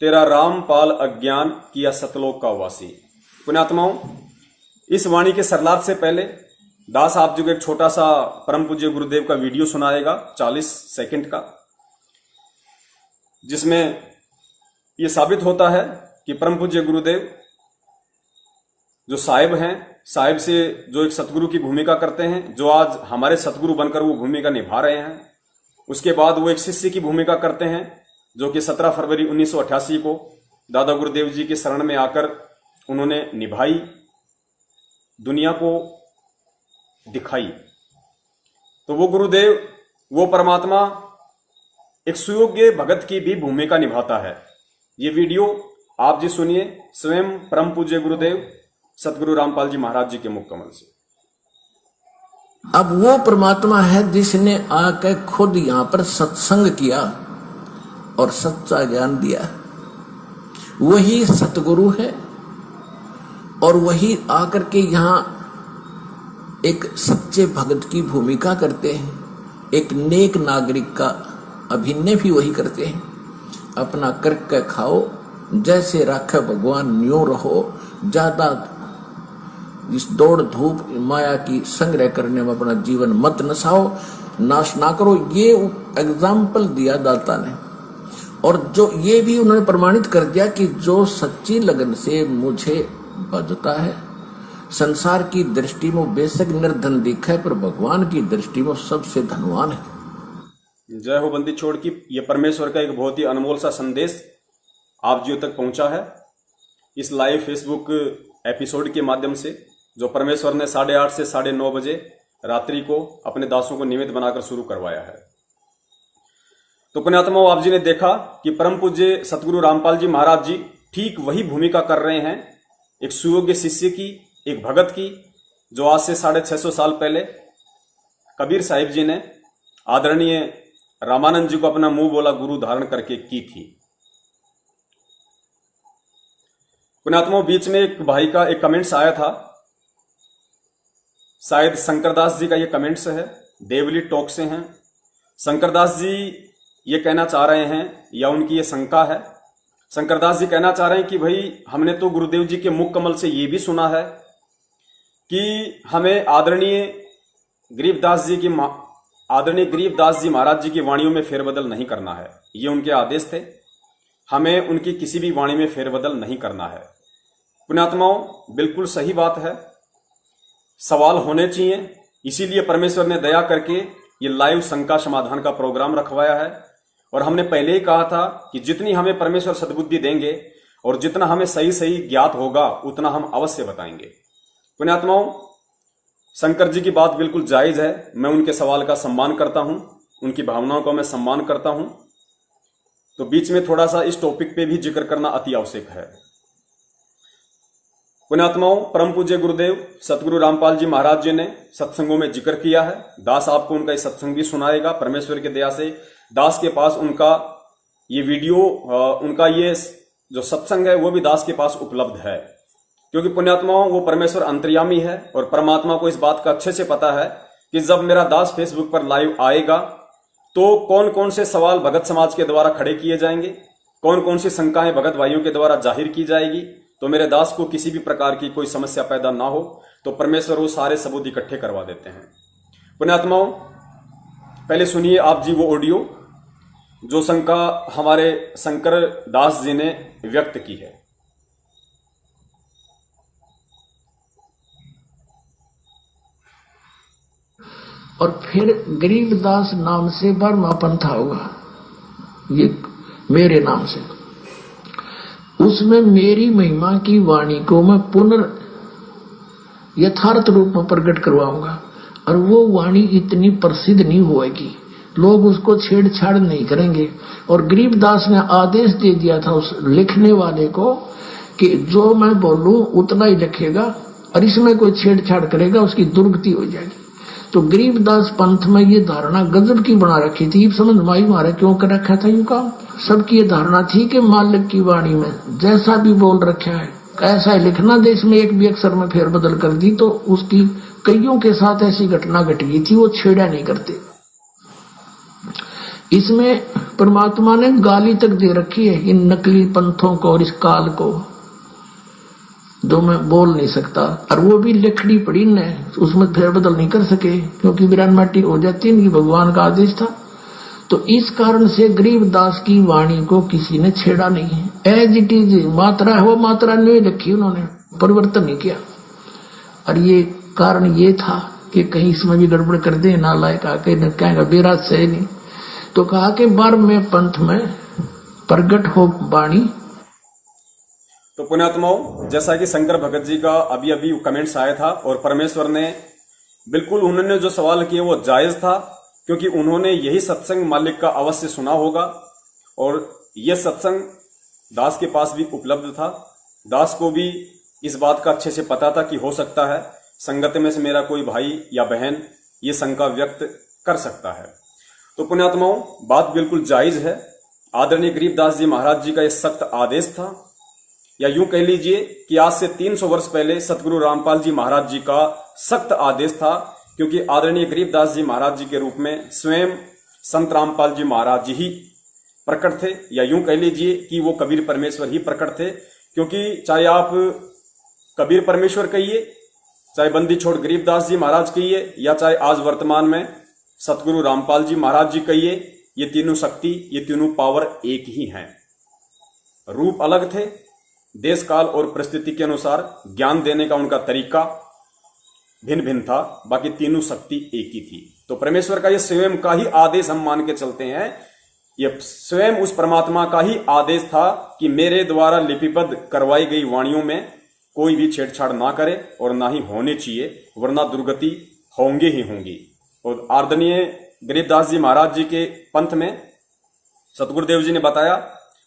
तेरा राम पाल अज्ञान किया सतलोक का वासी। पुण्यात्माओं, इस वाणी के सरलार्थ से पहले दास आप जी को एक छोटा सा परम पूज्य गुरुदेव का वीडियो सुनाएगा 40 सेकंड का, जिसमें यह साबित होता है कि परम पूज्य गुरुदेव जो साहिब हैं, साहिब से जो एक सतगुरु की भूमिका करते हैं, जो आज हमारे सतगुरु बनकर वो भूमिका निभा रहे हैं। उसके बाद वो एक शिष्य की भूमिका करते हैं, जो कि 17 फरवरी 1988 को दादा गुरुदेव जी की शरण में आकर उन्होंने निभाई, दुनिया को दिखाई। तो वो गुरुदेव, वो परमात्मा एक सुयोग्य भगत की भी भूमिका निभाता है। ये वीडियो आप जी सुनिए स्वयं परम पूज्य गुरुदेव सतगुरु रामपाल जी महाराज जी के मुख कमल से। अब वो परमात्मा है जिसने आकर खुद यहां पर सत्संग किया और सच्चा ज्ञान दिया। वही सतगुरु है और वही आकर के यहां एक सच्चे भगत की भूमिका करते हैं। एक नेक नागरिक का अभिनय भी वही करते हैं। अपना करके खाओ, जैसे राखे भगवान न्यों रहो। ज्यादा इस दौड़ धूप माया की संग्रह करने में अपना जीवन मत नसाओ, नाश ना करो। ये एग्जाम्पल दिया दाता ने, और जो ये भी उन्होंने प्रमाणित कर दिया कि जो सच्ची लगन से मुझे भजता है, संसार की दृष्टि में बेशक निर्धन दिखा है, पर भगवान की दृष्टि में सबसे धनवान है। जय हो बंदी छोड़ की। ये परमेश्वर का एक बहुत ही अनमोल सा संदेश आप जियों तक पहुंचा है इस लाइव फेसबुक एपिसोड के माध्यम से, जो परमेश्वर ने 8:30 से 9:30 बजे रात्रि को अपने दासों को निमित्त बनाकर शुरू करवाया है। तो पुण्यात्माओं, आप जी ने देखा कि परम पूज्य सतगुरु रामपाल जी महाराज जी ठीक वही भूमिका कर रहे हैं, एक सुयोग्य शिष्य की, एक भगत की, जो आज से 650 साल पहले कबीर साहिब जी ने आदरणीय रामानंद जी को अपना मुंह बोला गुरु धारण करके की थी। पुण्यात्माओं, बीच में एक भाई का एक कमेंट्स आया था, शायद शंकरदास जी का ये कमेंट्स है, देवली टॉक से हैं। शंकरदास जी ये कहना चाह रहे हैं, या उनकी ये शंका है, शंकरदास जी कहना चाह रहे हैं कि भाई हमने तो गुरुदेव जी के मुख कमल से ये भी सुना है कि हमें आदरणीय गरीबदास जी महाराज जी की वाणियों में फेरबदल नहीं करना है। ये उनके आदेश थे, हमें उनकी किसी भी वाणी में फेरबदल नहीं करना है। पुण्यात्माओं, बिल्कुल सही बात है, सवाल होने चाहिए। इसीलिए परमेश्वर ने दया करके ये लाइव शंका समाधान का प्रोग्राम रखवाया है। और हमने पहले ही कहा था कि जितनी हमें परमेश्वर सद्बुद्धि देंगे और जितना हमें सही सही ज्ञात होगा उतना हम अवश्य बताएंगे। पुण्यात्माओं, शंकर जी की बात बिल्कुल जायज है, मैं उनके सवाल का सम्मान करता हूं। उनकी भावनाओं का मैं सम्मान करता हूं, तो बीच में थोड़ा सा इस टॉपिक पे भी जिक्र करना अति आवश्यक है। पुण्यात्माओं, परम पूज्य गुरुदेव सतगुरु रामपाल जी महाराज जी ने सत्संगों में जिक्र किया है। दास आपको उनका ये सत्संग भी सुनाएगा। परमेश्वर की दया से दास के पास उनका ये वीडियो, उनका ये जो सत्संग है वो भी दास के पास उपलब्ध है, क्योंकि पुण्यात्माओं वो परमेश्वर अंतर्यामी है और परमात्मा को इस बात का अच्छे से पता है कि जब मेरा दास फेसबुक पर लाइव आएगा तो कौन कौन से सवाल भगत समाज के द्वारा खड़े किए जाएंगे, कौन कौन सी शंकाएं भगत भाइयों के द्वारा जाहिर की जाएगी, तो मेरे दास को किसी भी प्रकार की कोई समस्या पैदा ना हो, तो परमेश्वर वो सारे सबूत इकट्ठे करवा देते हैं। पुण्यात्माओं, पहले सुनिए आप जी वो ऑडियो जो शंका हमारे शंकर दास जी ने व्यक्त की है। और फिर गरीबदास नाम से बर्मा पंथा हुआ, ये मेरे नाम से। उसमें मेरी महिमा की वाणी को मैं यथार्थ रूप में प्रकट करवाऊंगा, और वो वाणी इतनी प्रसिद्ध नहीं होएगी, लोग उसको छेड़छाड़ नहीं करेंगे। और गरीबदास ने आदेश दे दिया था उस लिखने वाले को कि जो मैं बोलूं उतना ही लिखेगा, और इसमें कोई छेड़छाड़ करेगा उसकी दुर्गति हो जाएगी। तो गरीबदास पंथ में ये धारणा गजब की बना रखी थी, समझ माई मारे क्यों कर रखा था यूं काम। सबकी ये धारणा थी कि मालिक की वाणी में जैसा भी बोल रखा है ऐसा ही लिखना, देश में एक भी अक्षर में फेरबदल कर दी तो उसकी कईयों के साथ ऐसी घटना घट गई थी, वो छेड़ा नहीं करते। इसमें परमात्मा ने गाली तक दे रखी है इन नकली पंथों को और इस काल को, जो मैं बोल नहीं सकता, और वो भी लिखनी पड़ी न, उसमें फेरबदल नहीं कर सके क्योंकि वीरान माटी हो जाती है, भगवान का आदेश था। तो इस कारण से गरीबदास की वाणी को किसी ने छेड़ा नहीं है। एज इट इज मात्रा है वो मात्रा नहीं लिखी, उन्होंने परिवर्तन नहीं किया। और ये कारण ये था कि कहीं इसमें भी गड़बड़ कर दे, नालायक आके न कहेगा बेराज से नहीं, तो कहा कि बार में पंथ में प्रगट हो वाणी। तो पुण्यात्माओं, जैसा कि शंकर भगत जी का अभी अभी कमेंट्स आया था, और परमेश्वर ने बिल्कुल उन्होंने जो सवाल किए वो जायज था, क्योंकि उन्होंने यही सत्संग मालिक का अवश्य सुना होगा, और यह सत्संग दास के पास भी उपलब्ध था। दास को भी इस बात का अच्छे से पता था कि हो सकता है संगत में से मेरा कोई भाई या बहन ये शंका व्यक्त कर सकता है। तो पुण्यात्माओं, बात बिल्कुल जायज है। आदरणीय गरीबदास जी महाराज जी का यह सख्त आदेश था, या यूं कह लीजिए कि आज से 300 वर्ष पहले सतगुरु रामपाल जी महाराज जी का सख्त आदेश था, क्योंकि आदरणीय गरीबदास जी महाराज जी के रूप में स्वयं संत रामपाल जी महाराज जी ही प्रकट थे, या यूं कह लीजिए कि वो कबीर परमेश्वर ही प्रकट थे। क्योंकि चाहे आप कबीर परमेश्वर कहिए, चाहे बंदी छोड़ गरीबदास जी महाराज कहिए, या चाहे आज वर्तमान में सतगुरु रामपाल जी महाराज जी कहिए, ये तीनों शक्ति, ये तीनों पावर एक ही हैं। रूप अलग थे, देश काल और परिस्थिति के अनुसार ज्ञान देने का उनका तरीका भिन्न भिन्न था, बाकी तीनों शक्ति एक ही थी। तो परमेश्वर का ये स्वयं का ही आदेश हम मान के चलते हैं, ये स्वयं उस परमात्मा का ही आदेश था कि मेरे द्वारा लिपिबद्ध करवाई गई वाणियों में कोई भी छेड़छाड़ ना करे, और ना ही होने चाहिए, वरना दुर्गति होंगे ही होंगी। और आदरणीय गरीबदास जी महाराज जी के पंथ में सतगुरुदेव जी ने बताया,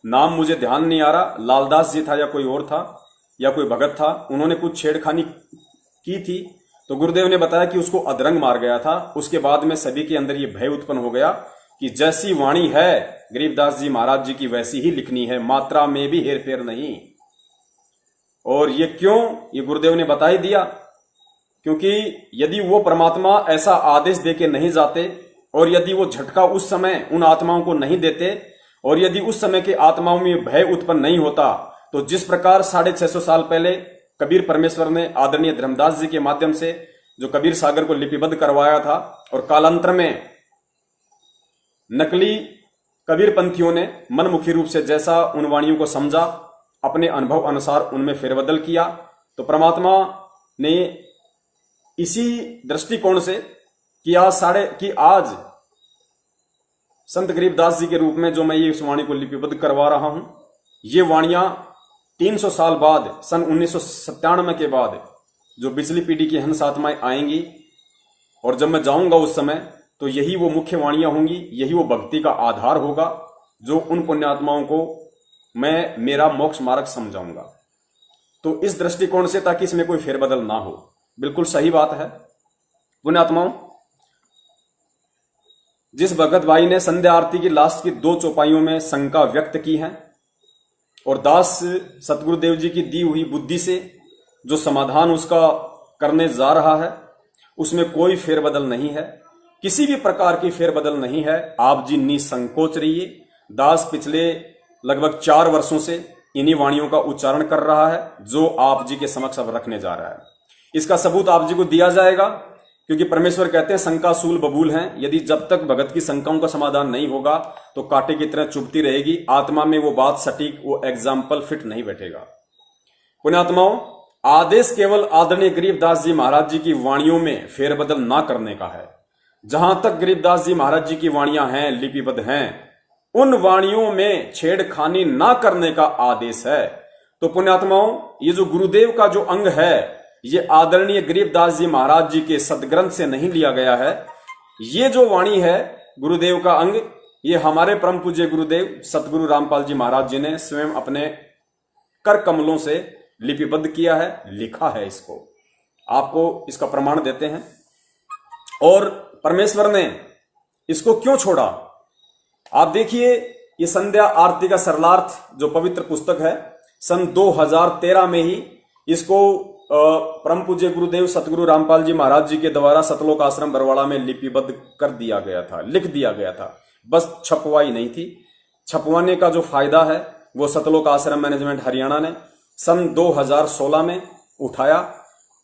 नाम मुझे ध्यान नहीं आ रहा, लालदास जी था या कोई और था या कोई भगत था, उन्होंने कुछ छेड़खानी की थी, तो गुरुदेव ने बताया कि उसको अधरंग मार गया था। उसके बाद में सभी के अंदर ये भय उत्पन्न हो गया कि जैसी वाणी है गरीबदास जी महाराज जी की वैसी ही लिखनी है, मात्रा में भी हेर फेर नहीं। और ये क्यों, ये गुरुदेव ने बता ही दिया, क्योंकि यदि वो परमात्मा ऐसा आदेश देके नहीं जाते, और यदि वो झटका उस समय उन आत्माओं को नहीं देते, और यदि उस समय के आत्माओं में भय उत्पन्न नहीं होता, तो जिस प्रकार 650 साल पहले कबीर परमेश्वर ने आदरणीय धर्मदास जी के माध्यम से जो कबीर सागर को लिपिबद्ध करवाया था, और कालांतर में नकली कबीर पंथियों ने मनमुखी रूप से जैसा उन वाणियों को समझा, अपने अनुभव अनुसार उनमें फेरबदल किया, तो परमात्मा ने इसी दृष्टिकोण से कि आज संत गरीबदास जी के रूप में जो मैं ये इस वाणी को लिपिबद्ध करवा रहा हूं, ये वाणियां 300 साल बाद, सन 1997 के बाद जो बिजली पीढ़ी की हंस आत्माएं आएंगी, और जब मैं जाऊंगा उस समय, तो यही वो मुख्य वाणियां होंगी, यही वो भक्ति का आधार होगा जो उन पुण्यात्माओं को मैं मेरा मोक्ष मार्ग समझाऊंगा। तो इस दृष्टिकोण से, ताकि इसमें कोई फेरबदल ना हो, बिल्कुल सही बात है। पुण्यात्माओं, जिस भगत भाई ने संध्या आरती की लास्ट की 2 चौपाइयों में शंका व्यक्त की है और दास सतगुरुदेव जी की दी हुई बुद्धि से जो समाधान उसका करने जा रहा है, उसमें कोई फेरबदल नहीं है, किसी भी प्रकार की फेरबदल नहीं है। आप जी निसंकोच रहिए। दास पिछले लगभग 4 वर्षों से इन्हीं वाणियों का उच्चारण कर रहा है जो आप जी के समक्ष अब रखने जा रहा है। इसका सबूत आप जी को दिया जाएगा, क्योंकि परमेश्वर कहते हैं शंकासूल बबूल हैं। यदि जब तक भगत की शंकाओं का समाधान नहीं होगा तो कांटे की तरह चुभती रहेगी, आत्मा में वो बात सटीक, वो एग्जाम्पल फिट नहीं बैठेगा। पुण्यात्माओं, आदेश केवल आदरणीय गरीबदास जी महाराज जी की वाणियों में फेरबदल ना करने का है। जहां तक गरीबदास जी महाराज जी की वाणियां हैं, लिपिबद्ध हैं, उन वाणियों में छेड़खानी ना करने का आदेश है। तो पुण्यात्माओं, ये जो गुरुदेव का जो अंग है, ये आदरणीय गरीबदास जी महाराज जी के सदग्रंथ से नहीं लिया गया है। ये जो वाणी है गुरुदेव का अंग, ये हमारे परम पूज्य गुरुदेव सतगुरु रामपाल जी महाराज जी ने स्वयं अपने कर कमलों से लिपिबद्ध किया है, लिखा है। इसको आपको इसका प्रमाण देते हैं। और परमेश्वर ने इसको क्यों छोड़ा, आप देखिए। ये संध्या आरती का सरलार्थ जो पवित्र पुस्तक है, सन 2013 में ही इसको परम पूज्य गुरुदेव सतगुरु रामपाल जी महाराज जी के द्वारा सतलोक आश्रम बरवाड़ा में लिपिबद्ध कर दिया गया था, लिख दिया गया था। बस छपवाई नहीं थी। छपवाने का जो फायदा है वो सतलोक आश्रम मैनेजमेंट हरियाणा ने सन 2016 में उठाया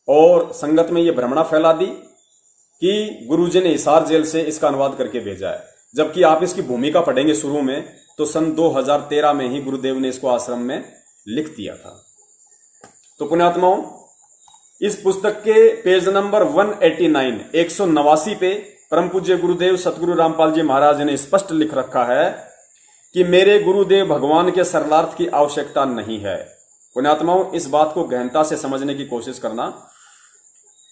और संगत में ये भ्रमणा फैला दी कि गुरुजी ने हिसार जेल से इसका अनुवाद करके भेजा है। जबकि आप इसकी भूमिका पढ़ेंगे शुरू में, तो सन 2013 में ही गुरुदेव ने इसको आश्रम में लिख दिया था। तो पुण्यात्माओं, इस पुस्तक के पेज नंबर 189 189 पे परम पूज्य गुरुदेव सतगुरु रामपाल जी महाराज ने स्पष्ट लिख रखा है कि मेरे गुरुदेव भगवान के सरलार्थ की आवश्यकता नहीं है। पुण्यात्माओं, इस बात को गहनता से समझने की कोशिश करना।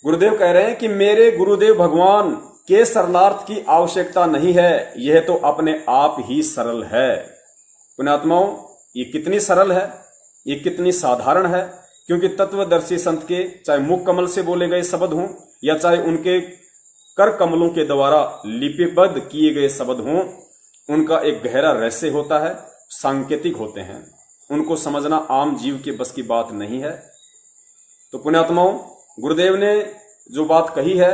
गुरुदेव कह रहे हैं कि मेरे गुरुदेव भगवान के सरलार्थ की आवश्यकता नहीं है, यह तो अपने आप ही सरल है। पुण्यात्माओं, ये कितनी सरल है, ये कितनी साधारण है, क्योंकि तत्वदर्शी संत के चाहे मुख कमल से बोले गए शब्द हों या चाहे उनके कर कमलों के द्वारा लिपिबद्ध किए गए शब्द हों, उनका एक गहरा रहस्य होता है, सांकेतिक होते हैं। उनको समझना आम जीव के बस की बात नहीं है। तो पुण्यात्माओं, गुरुदेव ने जो बात कही है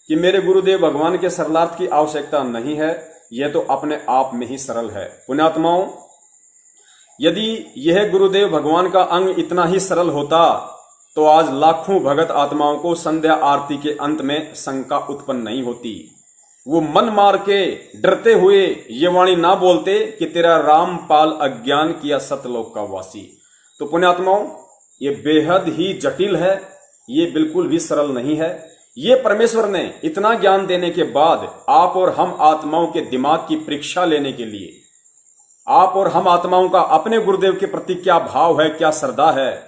कि मेरे गुरुदेव भगवान के सरलार्थ की आवश्यकता नहीं है, यह तो अपने आप में ही सरल है। पुण्यात्माओं, यदि यह गुरुदेव भगवान का अंग इतना ही सरल होता तो आज लाखों भगत आत्माओं को संध्या आरती के अंत में शंका उत्पन्न नहीं होती। वो मन मार के डरते हुए ये वाणी ना बोलते कि तेरा रामपाल अज्ञान किया सतलोक का वासी। तो पुण्यात्माओं, ये बेहद ही जटिल है, ये बिल्कुल भी सरल नहीं है। ये परमेश्वर ने इतना ज्ञान देने के बाद आप और हम आत्माओं के दिमाग की परीक्षा लेने के लिए, आप और हम आत्माओं का अपने गुरुदेव के प्रति क्या भाव है, क्या श्रद्धा है,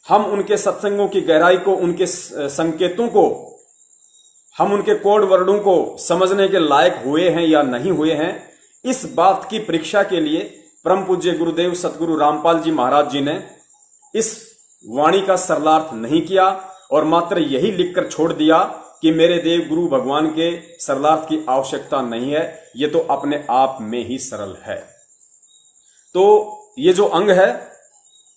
हम उनके सत्संगों की गहराई को, उनके संकेतों को, हम उनके कोड वर्डों को समझने के लायक हुए हैं या नहीं हुए हैं, इस बात की परीक्षा के लिए परम पूज्य गुरुदेव सतगुरु रामपाल जी महाराज जी ने इस वाणी का सरलार्थ नहीं किया और मात्र यही लिखकर छोड़ दिया कि मेरे देव गुरु भगवान के सरलार्थ की आवश्यकता नहीं है, ये तो अपने आप में ही सरल है। तो ये जो अंग है,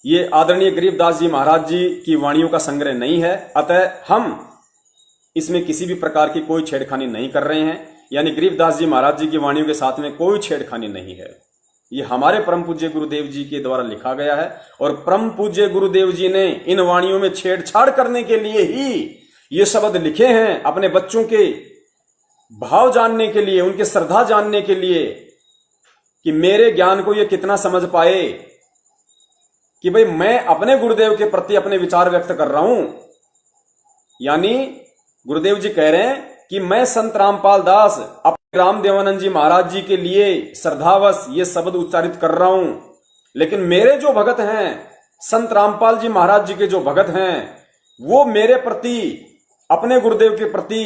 ये आदरणीय गरीबदास जी महाराज जी की वाणियों का संग्रह नहीं है, अतः हम इसमें किसी भी प्रकार की कोई छेड़खानी नहीं कर रहे हैं। यानी गरीबदास जी महाराज जी की वाणियों के साथ में कोई छेड़खानी नहीं है। ये हमारे परम पूज्य गुरुदेव जी के द्वारा लिखा गया है और परम पूज्य गुरुदेव जी ने इन वाणियों में छेड़छाड़ करने के लिए ही ये शब्द लिखे हैं, अपने बच्चों के भाव जानने के लिए, उनके श्रद्धा जानने के लिए, कि मेरे ज्ञान को ये कितना समझ पाए कि भाई मैं अपने गुरुदेव के प्रति अपने विचार व्यक्त कर रहा हूं। यानी गुरुदेव जी कह रहे हैं कि मैं संत रामपाल दास अपने राम देवानंद जी महाराज जी के लिए श्रद्धावश ये शब्द उच्चारित कर रहा हूं, लेकिन मेरे जो भगत हैं, संत रामपाल जी महाराज जी के जो भगत हैं, वो मेरे प्रति, अपने गुरुदेव के प्रति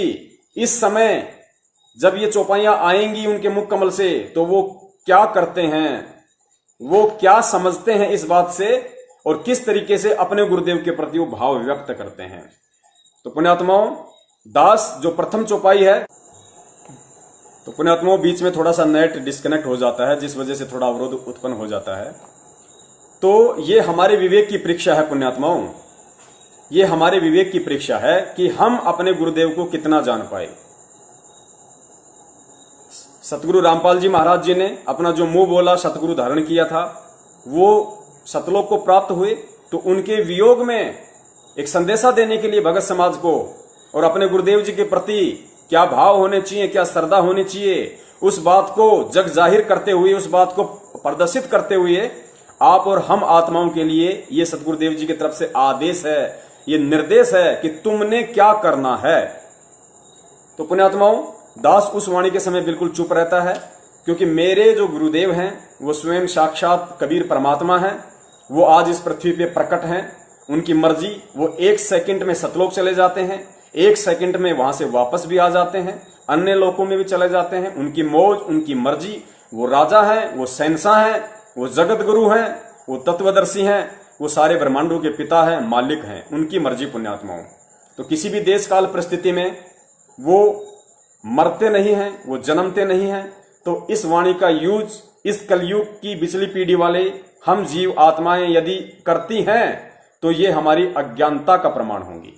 इस समय जब ये चौपाइयां आएंगी उनके मुख कमल से तो वो क्या करते हैं, वो क्या समझते हैं इस बात से, और किस तरीके से अपने गुरुदेव के प्रति वो भाव व्यक्त करते हैं। तो पुण्यात्माओं, दास जो प्रथम चौपाई है, तो पुण्यात्माओं बीच में थोड़ा सा नेट डिस्कनेक्ट हो जाता है, जिस वजह से थोड़ा अवरोध उत्पन्न हो जाता है। तो ये हमारे विवेक की परीक्षा है पुण्यात्माओं, ये हमारे विवेक की परीक्षा है कि हम अपने गुरुदेव को कितना जान पाए। सतगुरु रामपाल जी महाराज जी ने अपना जो मुंह बोला सतगुरु धारण किया था, वो सतलोक को प्राप्त हुए। तो उनके वियोग में एक संदेशा देने के लिए भगत समाज को और अपने गुरुदेव जी के प्रति क्या भाव होने चाहिए, क्या श्रद्धा होनी चाहिए, उस बात को जग जाहिर करते हुए, उस बात को प्रदर्शित करते हुए आप और हम आत्माओं के लिए ये सतगुरुदेव जी की तरफ से आदेश है, ये निर्देश है कि तुमने क्या करना है। तो पुण्यात्माओं, दास उस वाणी के समय बिल्कुल चुप रहता है, क्योंकि मेरे जो गुरुदेव हैं वो स्वयं साक्षात कबीर परमात्मा हैं। वो आज इस पृथ्वी पे प्रकट हैं। उनकी मर्जी, वो 1 सेकंड में सतलोक चले जाते हैं, 1 सेकंड में वहां से वापस भी आ जाते हैं, अन्य लोकों में भी चले जाते हैं। उनकी मौज, उनकी मर्जी। वो राजा हैं, वो शहंशाह हैं, वो जगत गुरु हैं, वो तत्वदर्शी हैं, वो सारे ब्रह्मांडों के पिता हैं, मालिक हैं। उनकी मर्जी पुण्यात्माओं। तो किसी भी देश काल परिस्थिति में वो मरते नहीं हैं, वो जन्मते नहीं हैं। तो इस वाणी का यूज इस कलयुग की पिछली पीढ़ी वाले हम जीव आत्माएं यदि करती हैं तो ये हमारी अज्ञानता का प्रमाण होंगी।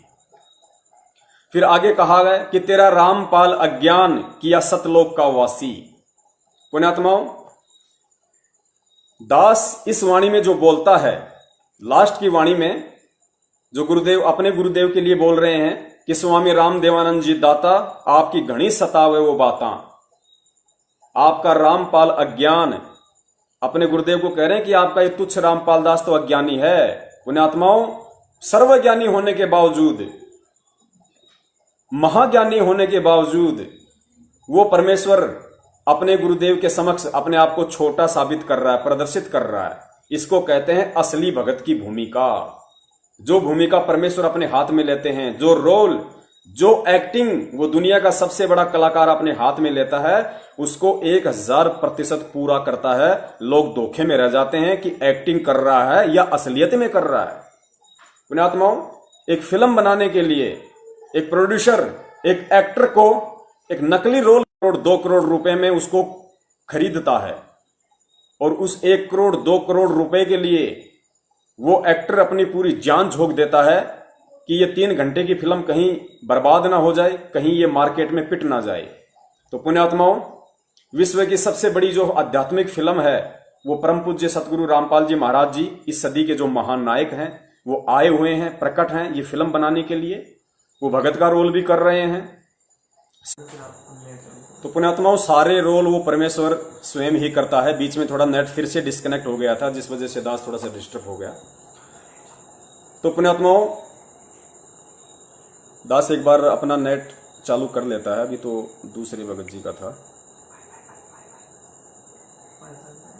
फिर आगे कहा गया कि तेरा रामपाल अज्ञान किया सतलोक का वासी। पुण्यात्माओं, दास इस वाणी में जो बोलता है, लास्ट की वाणी में जो गुरुदेव अपने गुरुदेव के लिए बोल रहे हैं कि स्वामी राम देवानंद जी दाता आपकी घनी सतावे वो बातां, आपका रामपाल अज्ञान, अपने गुरुदेव को कह रहे हैं कि आपका ये तुच्छ रामपाल दास तो अज्ञानी है। पुण्यात्माओं, सर्वज्ञानी होने के बावजूद, महाज्ञानी होने के बावजूद वो परमेश्वर अपने गुरुदेव के समक्ष अपने आप को छोटा साबित कर रहा है, प्रदर्शित कर रहा है। इसको कहते हैं असली भगत की भूमिका। जो भूमिका परमेश्वर अपने हाथ में लेते हैं, जो रोल, जो एक्टिंग वो दुनिया का सबसे बड़ा कलाकार अपने हाथ में लेता है, उसको 1000% पूरा करता है। लोग धोखे में रह जाते हैं कि एक्टिंग कर रहा है या असलियत में कर रहा है। पुण्यात्माओं, एक फिल्म बनाने के लिए एक प्रोड्यूसर एक एक्टर को एक नकली रोल 2 करोड़ रुपए में उसको खरीदता है, और उस 1 करोड़ 2 करोड़ रुपए के लिए वो एक्टर अपनी पूरी जान झोंक देता है कि ये 3 घंटे की फिल्म कहीं बर्बाद ना हो जाए, कहीं ये मार्केट में पिट ना जाए। तो पुण्यात्माओं, विश्व की सबसे बड़ी जो आध्यात्मिक फिल्म है वो परम पूज्य सतगुरु रामपाल जी महाराज जी, इस सदी के जो महान नायक हैं, वो आए हुए हैं, प्रकट हैं ये फिल्म बनाने के लिए। वो भगत का रोल भी कर रहे हैं। तो पुण्यात्माओं, सारे रोल वो परमेश्वर स्वयं ही करता है। बीच में थोड़ा नेट फिर से डिस्कनेक्ट हो गया था, जिस वजह से दास थोड़ा सा डिस्टर्ब हो गया। तो पुण्यात्माओं, दास एक बार अपना नेट चालू कर लेता है। अभी तो दूसरे भगत जी का था,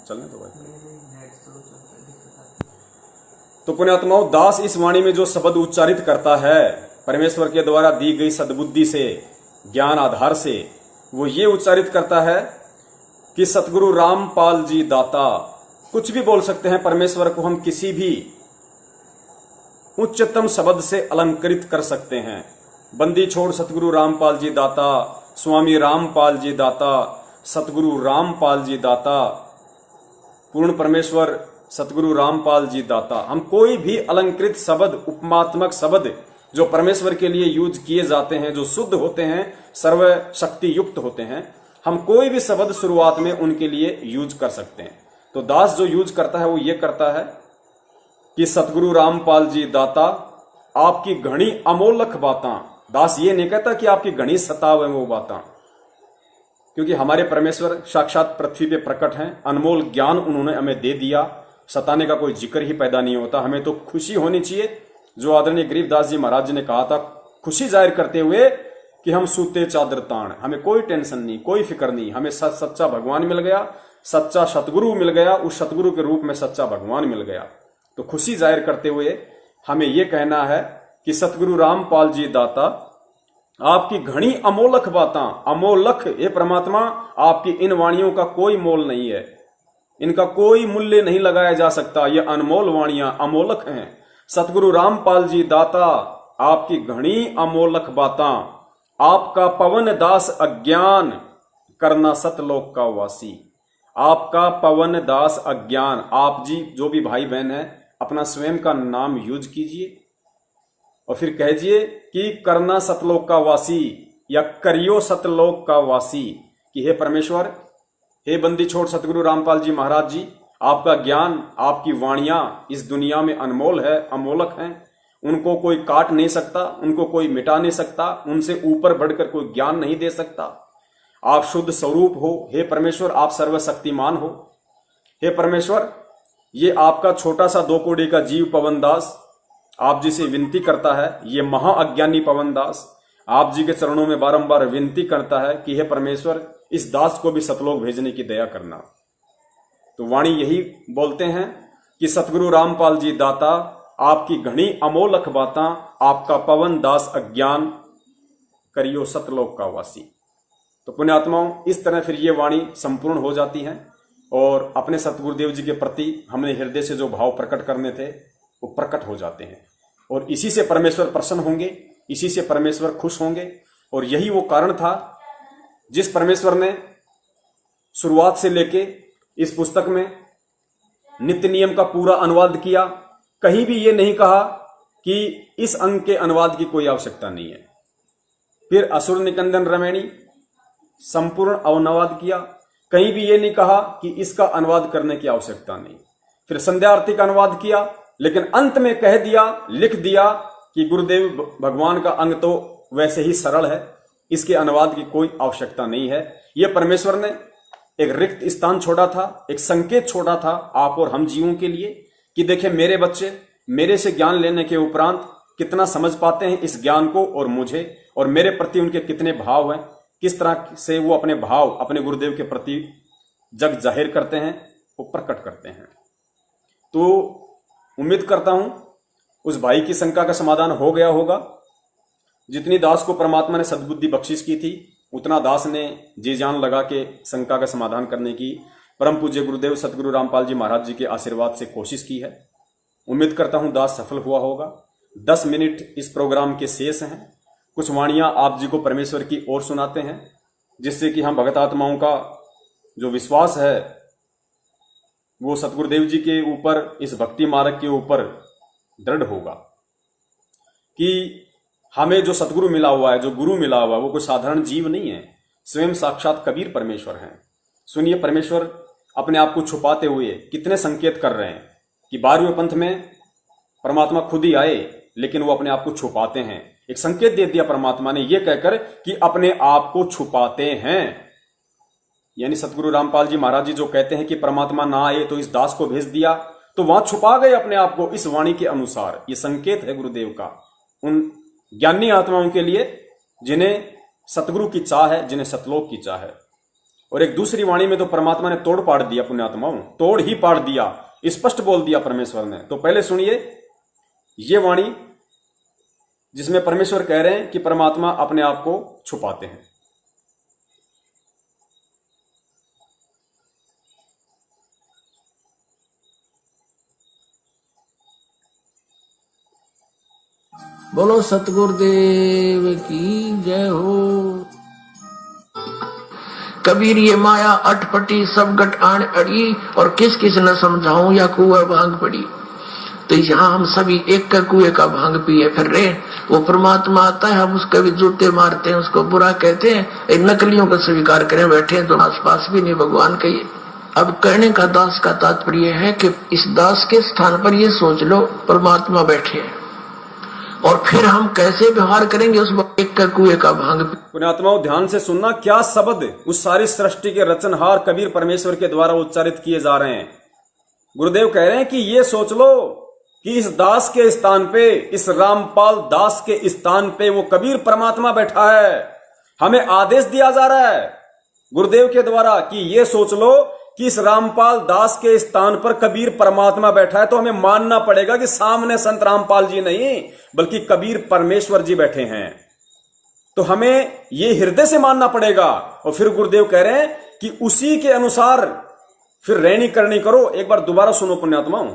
चलने तो भाई। तो पुण्यात्माओं, दास इस वाणी में जो शब्द उच्चारित करता है परमेश्वर के द्वारा दी गई सद्बुद्धि से, ज्ञान आधार से, वो ये उच्चारित करता है कि सतगुरु रामपाल जी दाता। कुछ भी बोल सकते हैं, परमेश्वर को हम किसी भी उच्चतम शब्द से अलंकृत कर सकते हैं। बंदी छोड़ सतगुरु रामपाल जी दाता, स्वामी रामपाल जी दाता, सतगुरु रामपाल जी दाता, पूर्ण परमेश्वर सतगुरु रामपाल जी दाता। हम कोई भी अलंकृत शब्द, उपमात्मक शब्द जो परमेश्वर के लिए यूज किए जाते हैं, जो शुद्ध होते हैं, सर्व शक्ति युक्त होते हैं, हम कोई भी शब्द शुरुआत में उनके लिए यूज कर सकते हैं। तो दास जो यूज करता है वो ये करता है कि सतगुरु रामपाल जी दाता आपकी घनी अमोलक बातां। दास ये नहीं कहता कि आपकी घनी सताव है वो बातां, क्योंकि हमारे परमेश्वर साक्षात पृथ्वी पे प्रकट हैं। अनमोल ज्ञान उन्होंने हमें दे दिया, सताने का कोई जिक्र ही पैदा नहीं होता। हमें तो खुशी होनी चाहिए, जो आदरणीय गरीबदास जी महाराज जी ने कहा था, खुशी जाहिर करते हुए कि हम सूते चादर ताण, हमें कोई टेंशन नहीं, कोई फिक्र नहीं, हमें सच्चा भगवान मिल गया, सच्चा सतगुरु मिल गया, उस सतगुरु के रूप में सच्चा भगवान मिल गया। तो खुशी जाहिर करते हुए हमें यह कहना है कि सतगुरु रामपाल जी दाता आपकी घनी अमोलक बातां, अमोलक हे परमात्मा, आपकी इन वाणियों का कोई मोल नहीं है, इनका कोई मूल्य नहीं लगाया जा सकता। ये अनमोल वाणियां अमोलक हैं। सतगुरु रामपाल जी दाता, आपकी घनी अमोलक बातां, आपका पवन दास अज्ञान करना सतलोक का वासी। आपका पवन दास अज्ञान, आप जी जो भी भाई बहन है अपना स्वयं का नाम यूज कीजिए और फिर कहिए कि करना सतलोक का वासी या करियो सतलोक का वासी। कि हे परमेश्वर, हे बंदी छोड़ सतगुरु रामपाल जी महाराज जी, आपका ज्ञान, आपकी वाणियां इस दुनिया में अनमोल है, अमोलक हैं। उनको कोई काट नहीं सकता, उनको कोई मिटा नहीं सकता, उनसे ऊपर बढ़कर कोई ज्ञान नहीं दे सकता। आप शुद्ध स्वरूप हो हे परमेश्वर, आप सर्वशक्तिमान हो हे परमेश्वर। ये आपका छोटा सा 2 कोड़ी का जीव पवन दास आप जी से विनती करता है, ये महाअज्ञानी पवन दास आप जी के चरणों में बारंबार विनती करता है कि हे परमेश्वर, इस दास को भी सतलोक भेजने की दया करना। तो वाणी यही बोलते हैं कि सतगुरु रामपाल जी दाता, आपकी घनी अमोलक बातां, आपका पवन दास अज्ञान करियो सतलोक का वासी। तो पुण्यात्माओं, इस तरह फिर ये वाणी संपूर्ण हो जाती है और अपने सतगुरुदेव जी के प्रति हमने हृदय से जो भाव प्रकट करने थे वो प्रकट हो जाते हैं और इसी से परमेश्वर प्रसन्न होंगे, इसी से परमेश्वर खुश होंगे। और यही वो कारण था जिस परमेश्वर ने शुरुआत से लेके इस पुस्तक में नित्य नियम का पूरा अनुवाद किया। कहीं भी ये नहीं कहा कि इस अंग के अनुवाद की कोई आवश्यकता नहीं है। फिर असुर निकंदन रमैणी संपूर्ण अनुवाद किया, कहीं भी ये नहीं कहा कि इसका अनुवाद करने की आवश्यकता नहीं। फिर संध्या आरती का अनुवाद किया, लेकिन अंत में कह दिया, लिख दिया कि गुरुदेव भगवान का अंग तो वैसे ही सरल है, इसके अनुवाद की कोई आवश्यकता नहीं है। यह परमेश्वर ने एक रिक्त स्थान छोड़ा था, एक संकेत छोड़ा था आप और हम जीवों के लिए कि देखें मेरे बच्चे मेरे से ज्ञान लेने के उपरांत कितना समझ पाते हैं इस ज्ञान को और मुझे, और मेरे प्रति उनके कितने भाव हैं, किस तरह से वो अपने भाव अपने गुरुदेव के प्रति जग जाहिर करते हैं, वो प्रकट करते हैं। तो उम्मीद करता हूं उस भाई की शंका का समाधान हो गया होगा। जितनी दास को परमात्मा ने सद्बुद्धि बख्शिश की थी, उतना दास ने जी जान लगा के शंका का समाधान करने की परम पूज्य गुरुदेव सतगुरु रामपाल जी महाराज जी के आशीर्वाद से कोशिश की है। उम्मीद करता हूं दास सफल हुआ होगा। 10 मिनट इस प्रोग्राम के शेष हैं। कुछ वाणियां आप जी को परमेश्वर की ओर सुनाते हैं, जिससे कि हम भगत आत्माओं का जो विश्वास है वो सतगुरुदेव जी के ऊपर, इस भक्ति मार्ग के ऊपर दृढ़ होगा कि हमें जो सतगुरु मिला हुआ है, जो गुरु मिला हुआ है, वो कोई साधारण जीव नहीं है, स्वयं साक्षात कबीर परमेश्वर हैं। सुनिए, परमेश्वर अपने आप को छुपाते हुए कितने संकेत कर रहे हैं कि 12वें पंथ में परमात्मा खुद ही आए, लेकिन वो अपने आप को छुपाते हैं। एक संकेत दे दिया परमात्मा ने ये कहकर कि अपने आप को छुपाते हैं। यानी सतगुरु रामपाल जी महाराज जी जो कहते हैं कि परमात्मा ना आए तो इस दास को भेज दिया, तो वहां छुपा गए अपने आप को इस वाणी के अनुसार। ये संकेत है गुरुदेव का उन ज्ञानी आत्माओं के लिए जिन्हें सतगुरु की चाह है, जिन्हें सतलोक की चाह है। और एक दूसरी वाणी में तो परमात्मा ने तोड़ पाड़ दिया, पुण्यात्माओं तोड़ ही पाड़ दिया, स्पष्ट बोल दिया परमेश्वर ने। तो पहले सुनिए ये वाणी जिसमें परमेश्वर कह रहे हैं कि परमात्मा अपने आप को छुपाते हैं। बोलो सतगुरुदेव की जय हो। कबीर ये माया अटपटी सब गट आन अड़ी, और किस किस न समझाऊं या कुआ भांग पड़ी। तो यहाँ हम सभी एक का कुएं का भांग पिए फिर रहे। वो परमात्मा आता है, हम उसके भी जूते मारते हैं, उसको बुरा कहते हैं, नकलियों का स्वीकार करें बैठे हैं तो आसपास भी नहीं भगवान कहिए। अब कहने का दास का तात्पर्य है कि इस दास के स्थान पर ये सोच लो परमात्मा बैठे हैं, और फिर हम कैसे व्यवहार करेंगे उस एक का कुएं का भांग। पुण्यात्माओं ध्यान से सुनना, क्या शब्द उस सारी सृष्टि के रचनहार कबीर परमेश्वर के द्वारा उच्चारित किए जा रहे हैं। गुरुदेव कह रहे हैं कि ये सोच लो कि इस दास के स्थान पे, इस रामपाल दास के स्थान पे वो कबीर परमात्मा बैठा है। हमें आदेश दिया जा रहा है गुरुदेव के द्वारा कि ये सोच लो कि इस रामपाल दास के स्थान पर कबीर परमात्मा बैठा है। तो हमें मानना पड़ेगा कि सामने संत रामपाल जी नहीं बल्कि कबीर परमेश्वर जी बैठे हैं। तो हमें ये हृदय से मानना पड़ेगा। और फिर गुरुदेव कह रहे हैं कि उसी के अनुसार फिर रहनी करनी करो। एक बार दोबारा सुनो पुण्यात्माओं।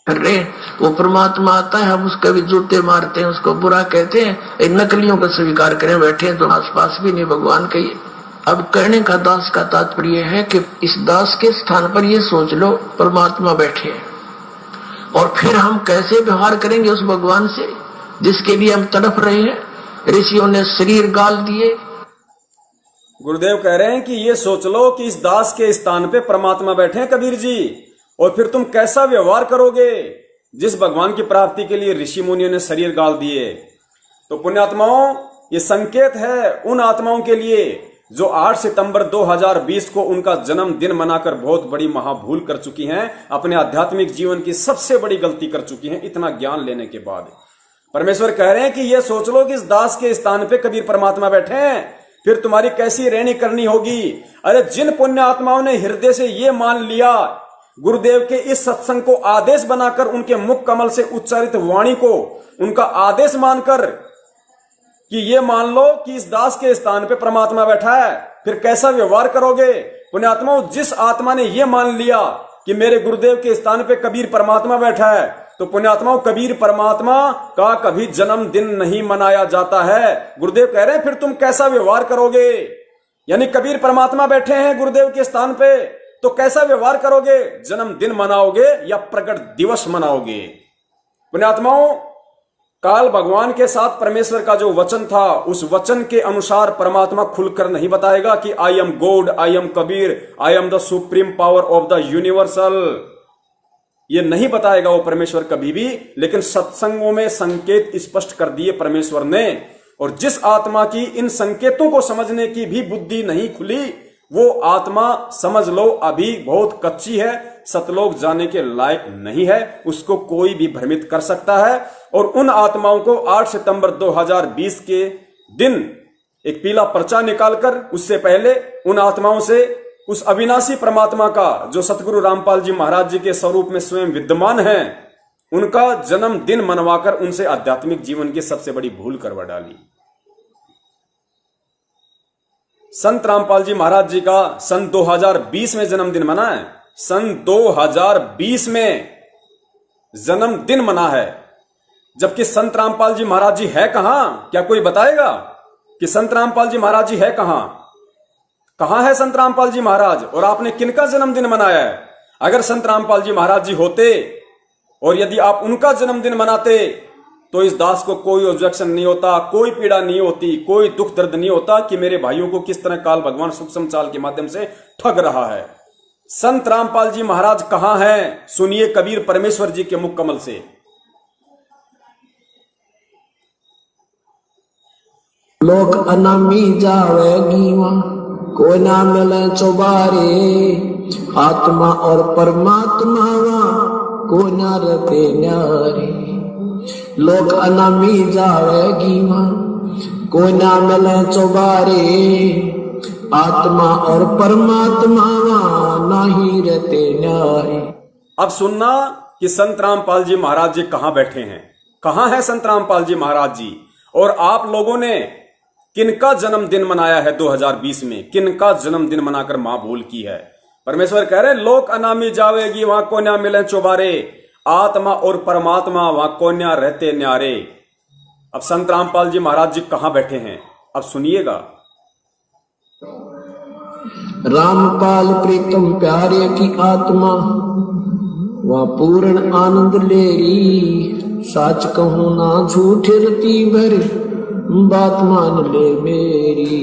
अरे वो परमात्मा आता है, हम उसके भी जूते मारते हैं, उसको बुरा कहते हैं, इन नकलियों को स्वीकार करें, बैठे हैं तो आसपास भी नहीं भगवान के। अब कहने का दास का तात्पर्य है कि इस दास के स्थान पर ये सोच लो परमात्मा बैठे हैं, और फिर हम कैसे व्यवहार करेंगे उस भगवान से जिसके लिए हम तड़प रहे हैं। ऋषियों ने शरीर गाल दिए। गुरुदेव कह रहे हैं कि ये सोच लो कि इस दास के स्थान पे परमात्मा बैठे हैं कबीर जी, और फिर तुम कैसा व्यवहार करोगे जिस भगवान की प्राप्ति के लिए ऋषि मुनियों ने शरीर गाल दिए। तो पुण्यात्माओं, ये संकेत है उन आत्माओं के लिए जो 8 सितंबर 2020 को उनका जन्मदिन मनाकर बहुत बड़ी महाभूल कर चुकी हैं, अपने आध्यात्मिक जीवन की सबसे बड़ी गलती कर चुकी हैं इतना ज्ञान लेने के बाद। परमेश्वर कह रहे हैं कि ये सोच लो कि इस दास के स्थान पे कबीर परमात्मा बैठे हैं, फिर तुम्हारी कैसी रहनी करनी होगी। अरे जिन पुण्य आत्माओं ने हृदय से ये मान लिया, गुरुदेव के इस सत्संग को आदेश बनाकर, उनके मुख कमल से उच्चारित वाणी को उनका आदेश मानकर कि ये मान लो कि इस दास के स्थान पे परमात्मा बैठा है, फिर कैसा व्यवहार करोगे। पुण्यात्माओं, जिस आत्मा ने ये मान लिया कि मेरे गुरुदेव के स्थान पे कबीर परमात्मा बैठा है, तो पुण्यात्माओं, कबीर परमात्मा का कभी जन्मदिन नहीं मनाया जाता है। गुरुदेव कह रहे हैं फिर तुम कैसा व्यवहार करोगे। यानी कबीर परमात्मा बैठे हैं गुरुदेव के स्थान पे, तो कैसा व्यवहार करोगे, जन्मदिन मनाओगे या प्रकट दिवस मनाओगे। पुण्यात्माओं, काल भगवान के साथ परमेश्वर का जो वचन था, उस वचन के अनुसार परमात्मा खुलकर नहीं बताएगा कि I am God, I am Kabir, I am the supreme power of the universal. ये नहीं बताएगा वो परमेश्वर कभी भी, लेकिन सत्संगों में संकेत स्पष्ट कर दिए परमेश्वर ने। और जिस आत्मा की इन संकेतों को समझने की भी बुद्धि नहीं खुली, वो आत्मा समझ लो अभी बहुत कच्ची है, सतलोक जाने के लायक नहीं है। उसको कोई भी भ्रमित कर सकता है। और उन आत्माओं को 8 सितंबर 2020 के दिन एक पीला पर्चा निकालकर, उससे पहले उन आत्माओं से उस अविनाशी परमात्मा का जो सतगुरु रामपाल जी महाराज जी के स्वरूप में स्वयं विद्यमान है, उनका जन्मदिन मनवाकर उनसे आध्यात्मिक जीवन की सबसे बड़ी भूल करवा डाली। संत रामपाल जी महाराज जी का सन 2020 में जन्मदिन मना है। सन 2020 में जन्मदिन मना है, जबकि संत रामपाल जी महाराज जी है कहां। क्या कोई बताएगा कि संत रामपाल जी महाराज जी है कहां? कहां है संत रामपाल जी महाराज, और आपने किनका जन्मदिन मनाया है? अगर संत रामपाल जी महाराज जी होते और यदि आप उनका जन्मदिन मनाते, तो इस दास को कोई ऑब्जेक्शन नहीं होता, कोई पीड़ा नहीं होती, कोई दुख दर्द नहीं होता कि मेरे भाइयों को किस तरह काल भगवान सूक्ष्म चाल के माध्यम से ठग रहा है। संत रामपाल जी महाराज कहां हैं? सुनिए कबीर परमेश्वर जी के मुख कमल से। लोक अनामी जावेगी वहां, कोई ना मिले चौबारे, आत्मा और परमात्मा वहां कोई ना रहते न्यारे। लोक अनामी जावेगी वहां, कोई ना मिले चौबारे, आत्मा और परमात्मा वहां नहीं रहते न्यारे। अब सुनना कि संत रामपाल जी महाराज जी कहां बैठे हैं, कहां है संत रामपाल जी महाराज जी, और आप लोगों ने किनका जन्मदिन मनाया है 2020 में, किनका जन्मदिन मनाकर मां भूल की है। परमेश्वर कह रहे लोक अनामी जावेगी वहां को न्या मिले चौबारे, आत्मा और परमात्मा वहां को न्या रहते न्यारे। अब संत रामपाल जी महाराज जी कहां बैठे हैं, अब सुनिएगा। रामपाल प्रीतम प्यारे की आत्मा वह पूर्ण आनंद लेरी, साच कहूं ना झूठ रती भर, बात मान ले मेरी।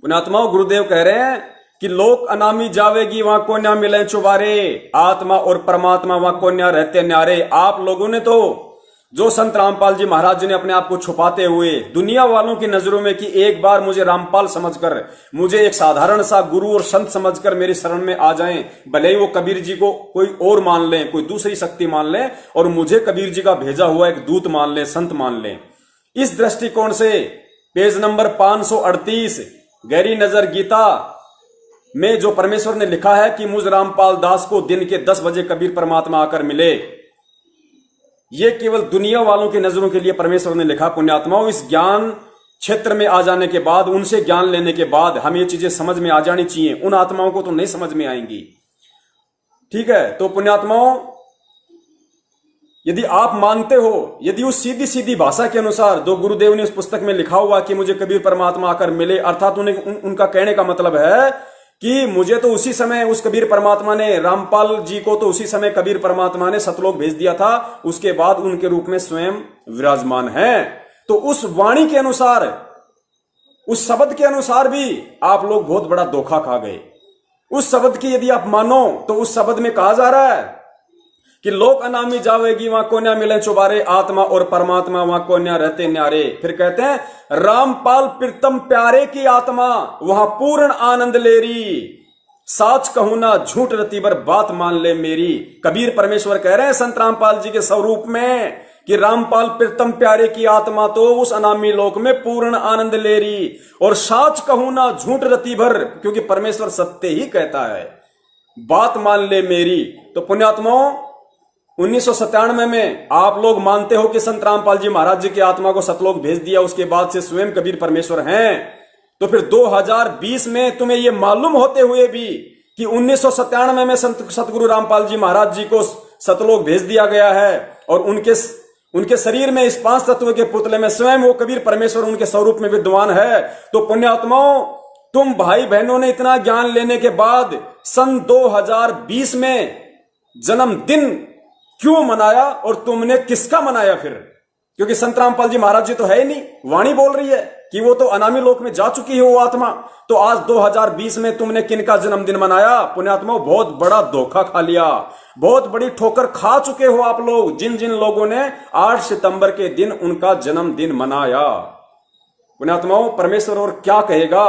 पुण्यात्माओं, गुरुदेव कह रहे हैं कि लोक अनामी जावेगी वहां को न्या मिले चुबारे, आत्मा और परमात्मा वहां को न्या रहते न्यारे। आप लोगों ने तो जो संत रामपाल जी महाराज जी ने अपने आप को छुपाते हुए दुनिया वालों की नजरों में कि एक बार मुझे रामपाल समझकर, मुझे एक साधारण सा गुरु और संत समझकर मेरी शरण में आ जाएं, भले ही वो कबीर जी को कोई और मान लें, कोई दूसरी शक्ति मान लें, और मुझे कबीर जी का भेजा हुआ एक दूत मान लें, संत मान लें। इस दृष्टिकोण से पेज नंबर 538 गहरी नजर गीता में जो परमेश्वर ने लिखा है कि मुझ रामपाल दास को दिन के 10 बजे कबीर परमात्मा आकर मिले, ये केवल दुनिया वालों की नजरों के लिए परमेश्वर ने लिखा। पुण्यात्माओं, इस ज्ञान क्षेत्र में आ जाने के बाद, उनसे ज्ञान लेने के बाद हमें ये चीजें समझ में आ जानी चाहिए। उन आत्माओं को तो नहीं समझ में आएंगी। ठीक है, तो पुण्यात्माओं, यदि आप मानते हो, यदि उस सीधी सीधी भाषा के अनुसार जो गुरुदेव ने उस पुस्तक में लिखा हुआ कि मुझे कबीर परमात्मा आकर मिले, अर्थात उनका कहने का मतलब है कि मुझे तो उसी समय उस कबीर परमात्मा ने, रामपाल जी को तो उसी समय कबीर परमात्मा ने सतलोक भेज दिया था, उसके बाद उनके रूप में स्वयं विराजमान हैं। तो उस वाणी के अनुसार, उस शब्द के अनुसार भी आप लोग बहुत बड़ा धोखा खा गए। उस शब्द की यदि आप मानो तो उस शब्द में कहा जा रहा है कि लोक अनामी जावेगी वहां को न्या मिले चुबारे, आत्मा और परमात्मा वहां को न्या रहते न्यारे। फिर कहते हैं रामपाल प्रीतम प्यारे की आत्मा वहां पूर्ण आनंद लेरी, साच कहूं ना झूठ रतीबर बात मान ले मेरी। कबीर परमेश्वर कह रहे हैं संत रामपाल जी के स्वरूप में कि रामपाल प्रीतम प्यारे की आत्मा तो उस अनामी लोक में पूर्ण आनंद ले रही, और साच कहूं ना झूठ रति भर, क्योंकि परमेश्वर सत्य ही कहता है, बात मान ले मेरी। तो पुण्यात्माओं, 1997 में आप लोग मानते हो कि संत रामपाल जी महाराज जी की आत्मा को सतलोक भेज दिया, उसके बाद से स्वयं कबीर परमेश्वर हैं। तो फिर 2020 में तुम्हें यह मालूम होते हुए भी कि 1997 में सतगुरु रामपाल जी महाराज जी को सतलोक भेज दिया गया है, और उनके शरीर में इस 5 तत्व के पुतले में स्वयं वो कबीर परमेश्वर उनके स्वरूप में विद्यमान है। तो पुण्यात्माओं, तुम भाई बहनों ने इतना ज्ञान लेने के बाद सन 2020 में जन्मदिन क्यों मनाया, और तुमने किसका मनाया फिर? क्योंकि संत रामपाल जी महाराज जी तो है ही नहीं, वाणी बोल रही है कि वो तो अनामी लोक में जा चुकी है वो आत्मा। तो आज 2020 में तुमने किनका जन्मदिन मनाया? पुण्यात्मा, बहुत बड़ा धोखा खा लिया, बहुत बड़ी ठोकर खा चुके हो आप लोग, जिन जिन लोगों ने 8 सितंबर के दिन उनका जन्मदिन मनाया। पुण्यात्माओं, परमेश्वर और क्या कहेगा?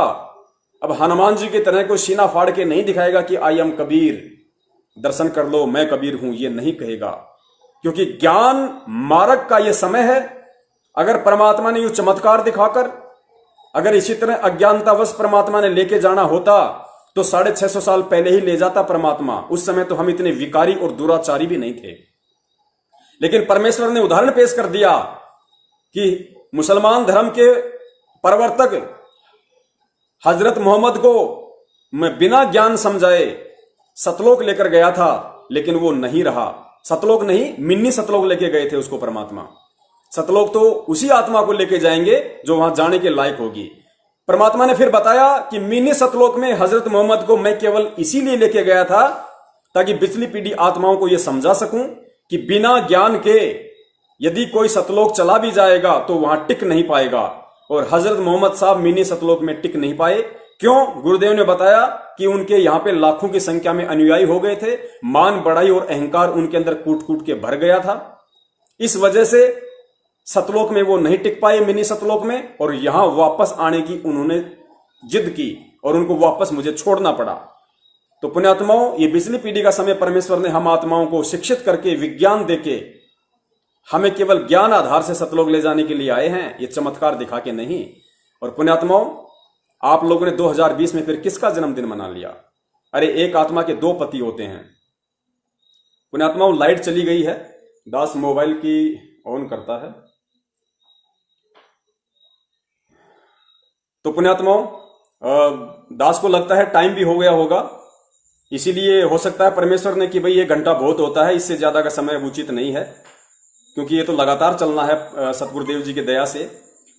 अब हनुमान जी की तरह कोई सीना फाड़ के नहीं दिखाएगा कि आई एम कबीर, दर्शन कर लो मैं कबीर हूं, ये नहीं कहेगा, क्योंकि ज्ञान मार्ग का यह समय है। अगर परमात्मा ने यूं चमत्कार दिखाकर, अगर इसी तरह अज्ञानतावश परमात्मा ने लेके जाना होता तो 650 साल पहले ही ले जाता परमात्मा। उस समय तो हम इतने विकारी और दुराचारी भी नहीं थे। लेकिन परमेश्वर ने उदाहरण पेश कर दिया कि मुसलमान धर्म के प्रवर्तक हजरत मोहम्मद को मैं बिना ज्ञान समझाए सतलोक लेकर गया था, लेकिन वो नहीं रहा। सतलोक नहीं, मिन्नी सतलोक लेके गए थे उसको परमात्मा। सतलोक तो उसी आत्मा को लेके जाएंगे जो वहां जाने के लायक होगी। परमात्मा ने फिर बताया कि मिनी सतलोक में हजरत मोहम्मद को मैं केवल इसीलिए लेके गया था ताकि पिछली पीढ़ी आत्माओं को यह समझा सकूं कि बिना ज्ञान के यदि कोई सतलोक चला भी जाएगा तो वहां टिक नहीं पाएगा। और हजरत मोहम्मद साहब मिनी सतलोक में टिक नहीं पाए। क्यों? गुरुदेव ने बताया कि उनके यहां पे लाखों की संख्या में अनुयायी हो गए थे, मान बढ़ाई और अहंकार उनके अंदर कूट कूट के भर गया था। इस वजह से सतलोक में वो नहीं टिक पाए, मिनी सतलोक में, और यहां वापस आने की उन्होंने जिद की और उनको वापस मुझे छोड़ना पड़ा। तो पुण्यात्माओं, ये पिछली पीढ़ी का समय परमेश्वर ने हम आत्माओं को शिक्षित करके, विज्ञान देके, हमें केवल ज्ञान आधार से सतलोक ले जाने के लिए आए हैं, ये चमत्कार दिखा के नहीं। और पुण्यात्माओं, आप लोगों ने 2020 में फिर किसका जन्मदिन मना लिया? अरे एक आत्मा के 2 पति होते हैं। पुण्यात्माओं, लाइट चली गई है, दास मोबाइल की ऑन करता है। तो पुण्यात्माओं, दास को लगता है टाइम भी हो गया होगा, इसीलिए हो सकता है परमेश्वर ने कि भाई 1 घंटा बहुत होता है, इससे ज्यादा का समय उचित नहीं है, क्योंकि ये तो लगातार चलना है सतगुरुदेव जी की दया से।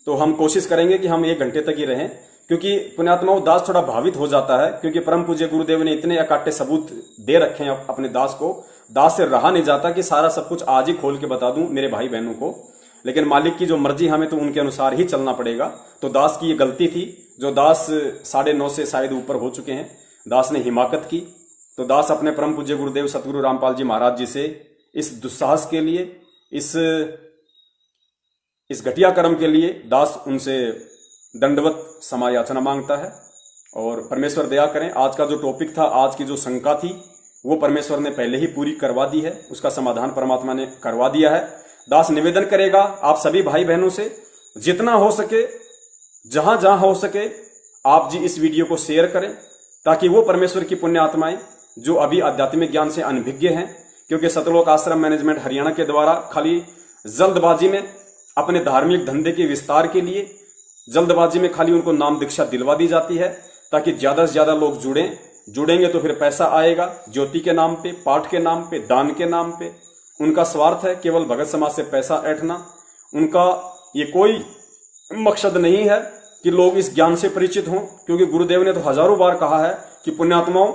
तो हम कोशिश करेंगे कि हम 1 घंटे तक ही रहें, क्योंकि पुण्यात्माओं दास थोड़ा भावित हो जाता है, क्योंकि परम पूज्य गुरुदेव ने इतने अकाट्य सबूत दे रखे हैं अपने दास को। दास से रहा नहीं जाता कि सारा सब कुछ आज ही खोल के बता दूं मेरे भाई बहनों को, लेकिन मालिक की जो मर्जी, हमें तो उनके अनुसार ही चलना पड़ेगा। तो दास की ये गलती थी, जो दास 9:30 से शायद ऊपर हो चुके हैं, दास ने हिमाकत की। तो दास अपने परम पूज्य गुरुदेव सतगुरु रामपाल जी महाराज जी से इस दुस्साहस के लिए, इस घटिया कर्म के लिए दास उनसे दंडवत समायाचना मांगता है। और परमेश्वर दया करें, आज का जो टॉपिक था, आज की जो शंका थी, वो परमेश्वर ने पहले ही पूरी करवा दी है, उसका समाधान परमात्मा ने करवा दिया है। दास निवेदन करेगा आप सभी भाई बहनों से, जितना हो सके, जहां जहां हो सके, आप जी इस वीडियो को शेयर करें, ताकि वो परमेश्वर की पुण्य आत्माएं जो अभी आध्यात्मिक ज्ञान से अनभिज्ञ हैं, क्योंकि सतलोक आश्रम मैनेजमेंट हरियाणा के द्वारा खाली जल्दबाजी में अपने धार्मिक धंधे के विस्तार के लिए जल्दबाजी में खाली उनको नाम दीक्षा दिलवा दी जाती है ताकि ज्यादा से ज्यादा लोग जुड़ेंगे तो फिर पैसा आएगा, ज्योति के नाम पे, पाठ के नाम पे, दान के नाम पे। उनका स्वार्थ है केवल भगत समाज से पैसा ऐंठना। उनका ये कोई मकसद नहीं है कि लोग इस ज्ञान से परिचित हों, क्योंकि गुरुदेव ने तो हजारों बार कहा है कि पुण्यात्माओं,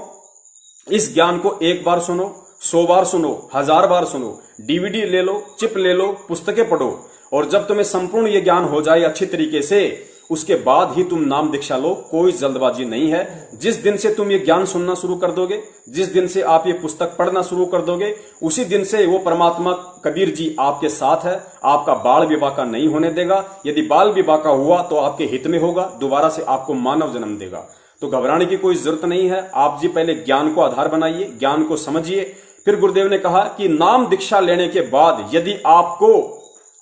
इस ज्ञान को एक बार सुनो, 100 बार सुनो, 1000 बार सुनो, डीवीडी ले लो, चिप ले लो, पुस्तकें पढ़ो, और जब तुम्हें संपूर्ण ये ज्ञान हो जाए अच्छी तरीके से, उसके बाद ही तुम नाम दीक्षा लो। कोई जल्दबाजी नहीं है। जिस दिन से तुम ये ज्ञान सुनना शुरू कर दोगे, जिस दिन से आप ये पुस्तक पढ़ना शुरू कर दोगे, उसी दिन से वो परमात्मा कबीर जी आपके साथ है, आपका बाल विवाह का नहीं होने देगा। यदि बाल विवाह का हुआ तो आपके हित में होगा, दोबारा से आपको मानव जन्म देगा। तो घबराने की कोई जरूरत नहीं है। आप जी पहले ज्ञान को आधार बनाइए, ज्ञान को समझिए। फिर गुरुदेव ने कहा कि नाम दीक्षा लेने के बाद यदि आपको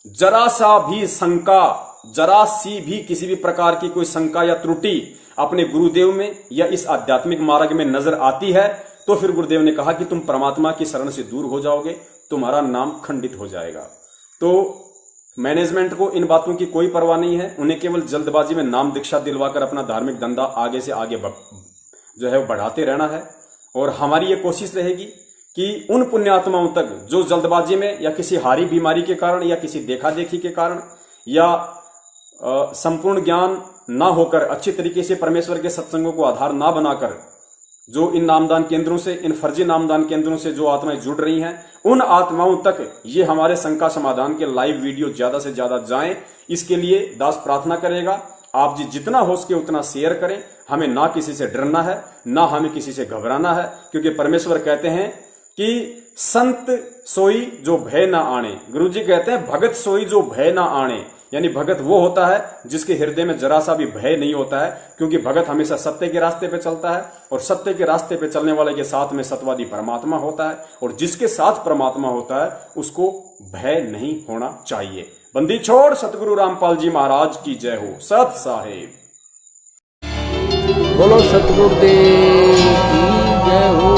जरा सा भी शंका, जरा सी भी किसी भी प्रकार की कोई शंका या त्रुटि अपने गुरुदेव में या इस आध्यात्मिक मार्ग में नजर आती है, तो फिर गुरुदेव ने कहा कि तुम परमात्मा की शरण से दूर हो जाओगे, तुम्हारा नाम खंडित हो जाएगा। तो मैनेजमेंट को इन बातों की कोई परवाह नहीं है। उन्हें केवल जल्दबाजी में नाम दीक्षा दिलवाकर अपना धार्मिक धंधा आगे से आगे जो है वो बढ़ाते रहना है। और हमारी ये कोशिश रहेगी कि उन पुण्यात्माओं तक जो जल्दबाजी में या किसी हारी बीमारी के कारण या किसी देखा देखी के कारण या संपूर्ण ज्ञान ना होकर अच्छी तरीके से परमेश्वर के सत्संगों को आधार ना बनाकर जो इन नामदान केंद्रों से, इन फर्जी नामदान केंद्रों से जो आत्माएं जुड़ रही हैं, उन आत्माओं तक ये हमारे शंका समाधान के लाइव वीडियो ज्यादा से ज्यादा जाएं। इसके लिए दास प्रार्थना करेगा, आप जी जितना हो सके उतना शेयर करें। हमें ना किसी से डरना है, ना हमें किसी से घबराना है, क्योंकि परमेश्वर कहते हैं कि संत सोई जो भय ना आने। गुरु जी कहते हैं भगत सोई जो भय ना आने, यानी भगत वो होता है जिसके हृदय में जरा सा भी भय नहीं होता है, क्योंकि भगत हमेशा सत्य के रास्ते पे चलता है और सत्य के रास्ते पे चलने वाले के साथ में सत्यवादी परमात्मा होता है, और जिसके साथ परमात्मा होता है उसको भय नहीं होना चाहिए। बंदी छोड़ सतगुरु रामपाल जी महाराज की जय हो। सत साहेब बोलो सतगुरुदेव की जय हो।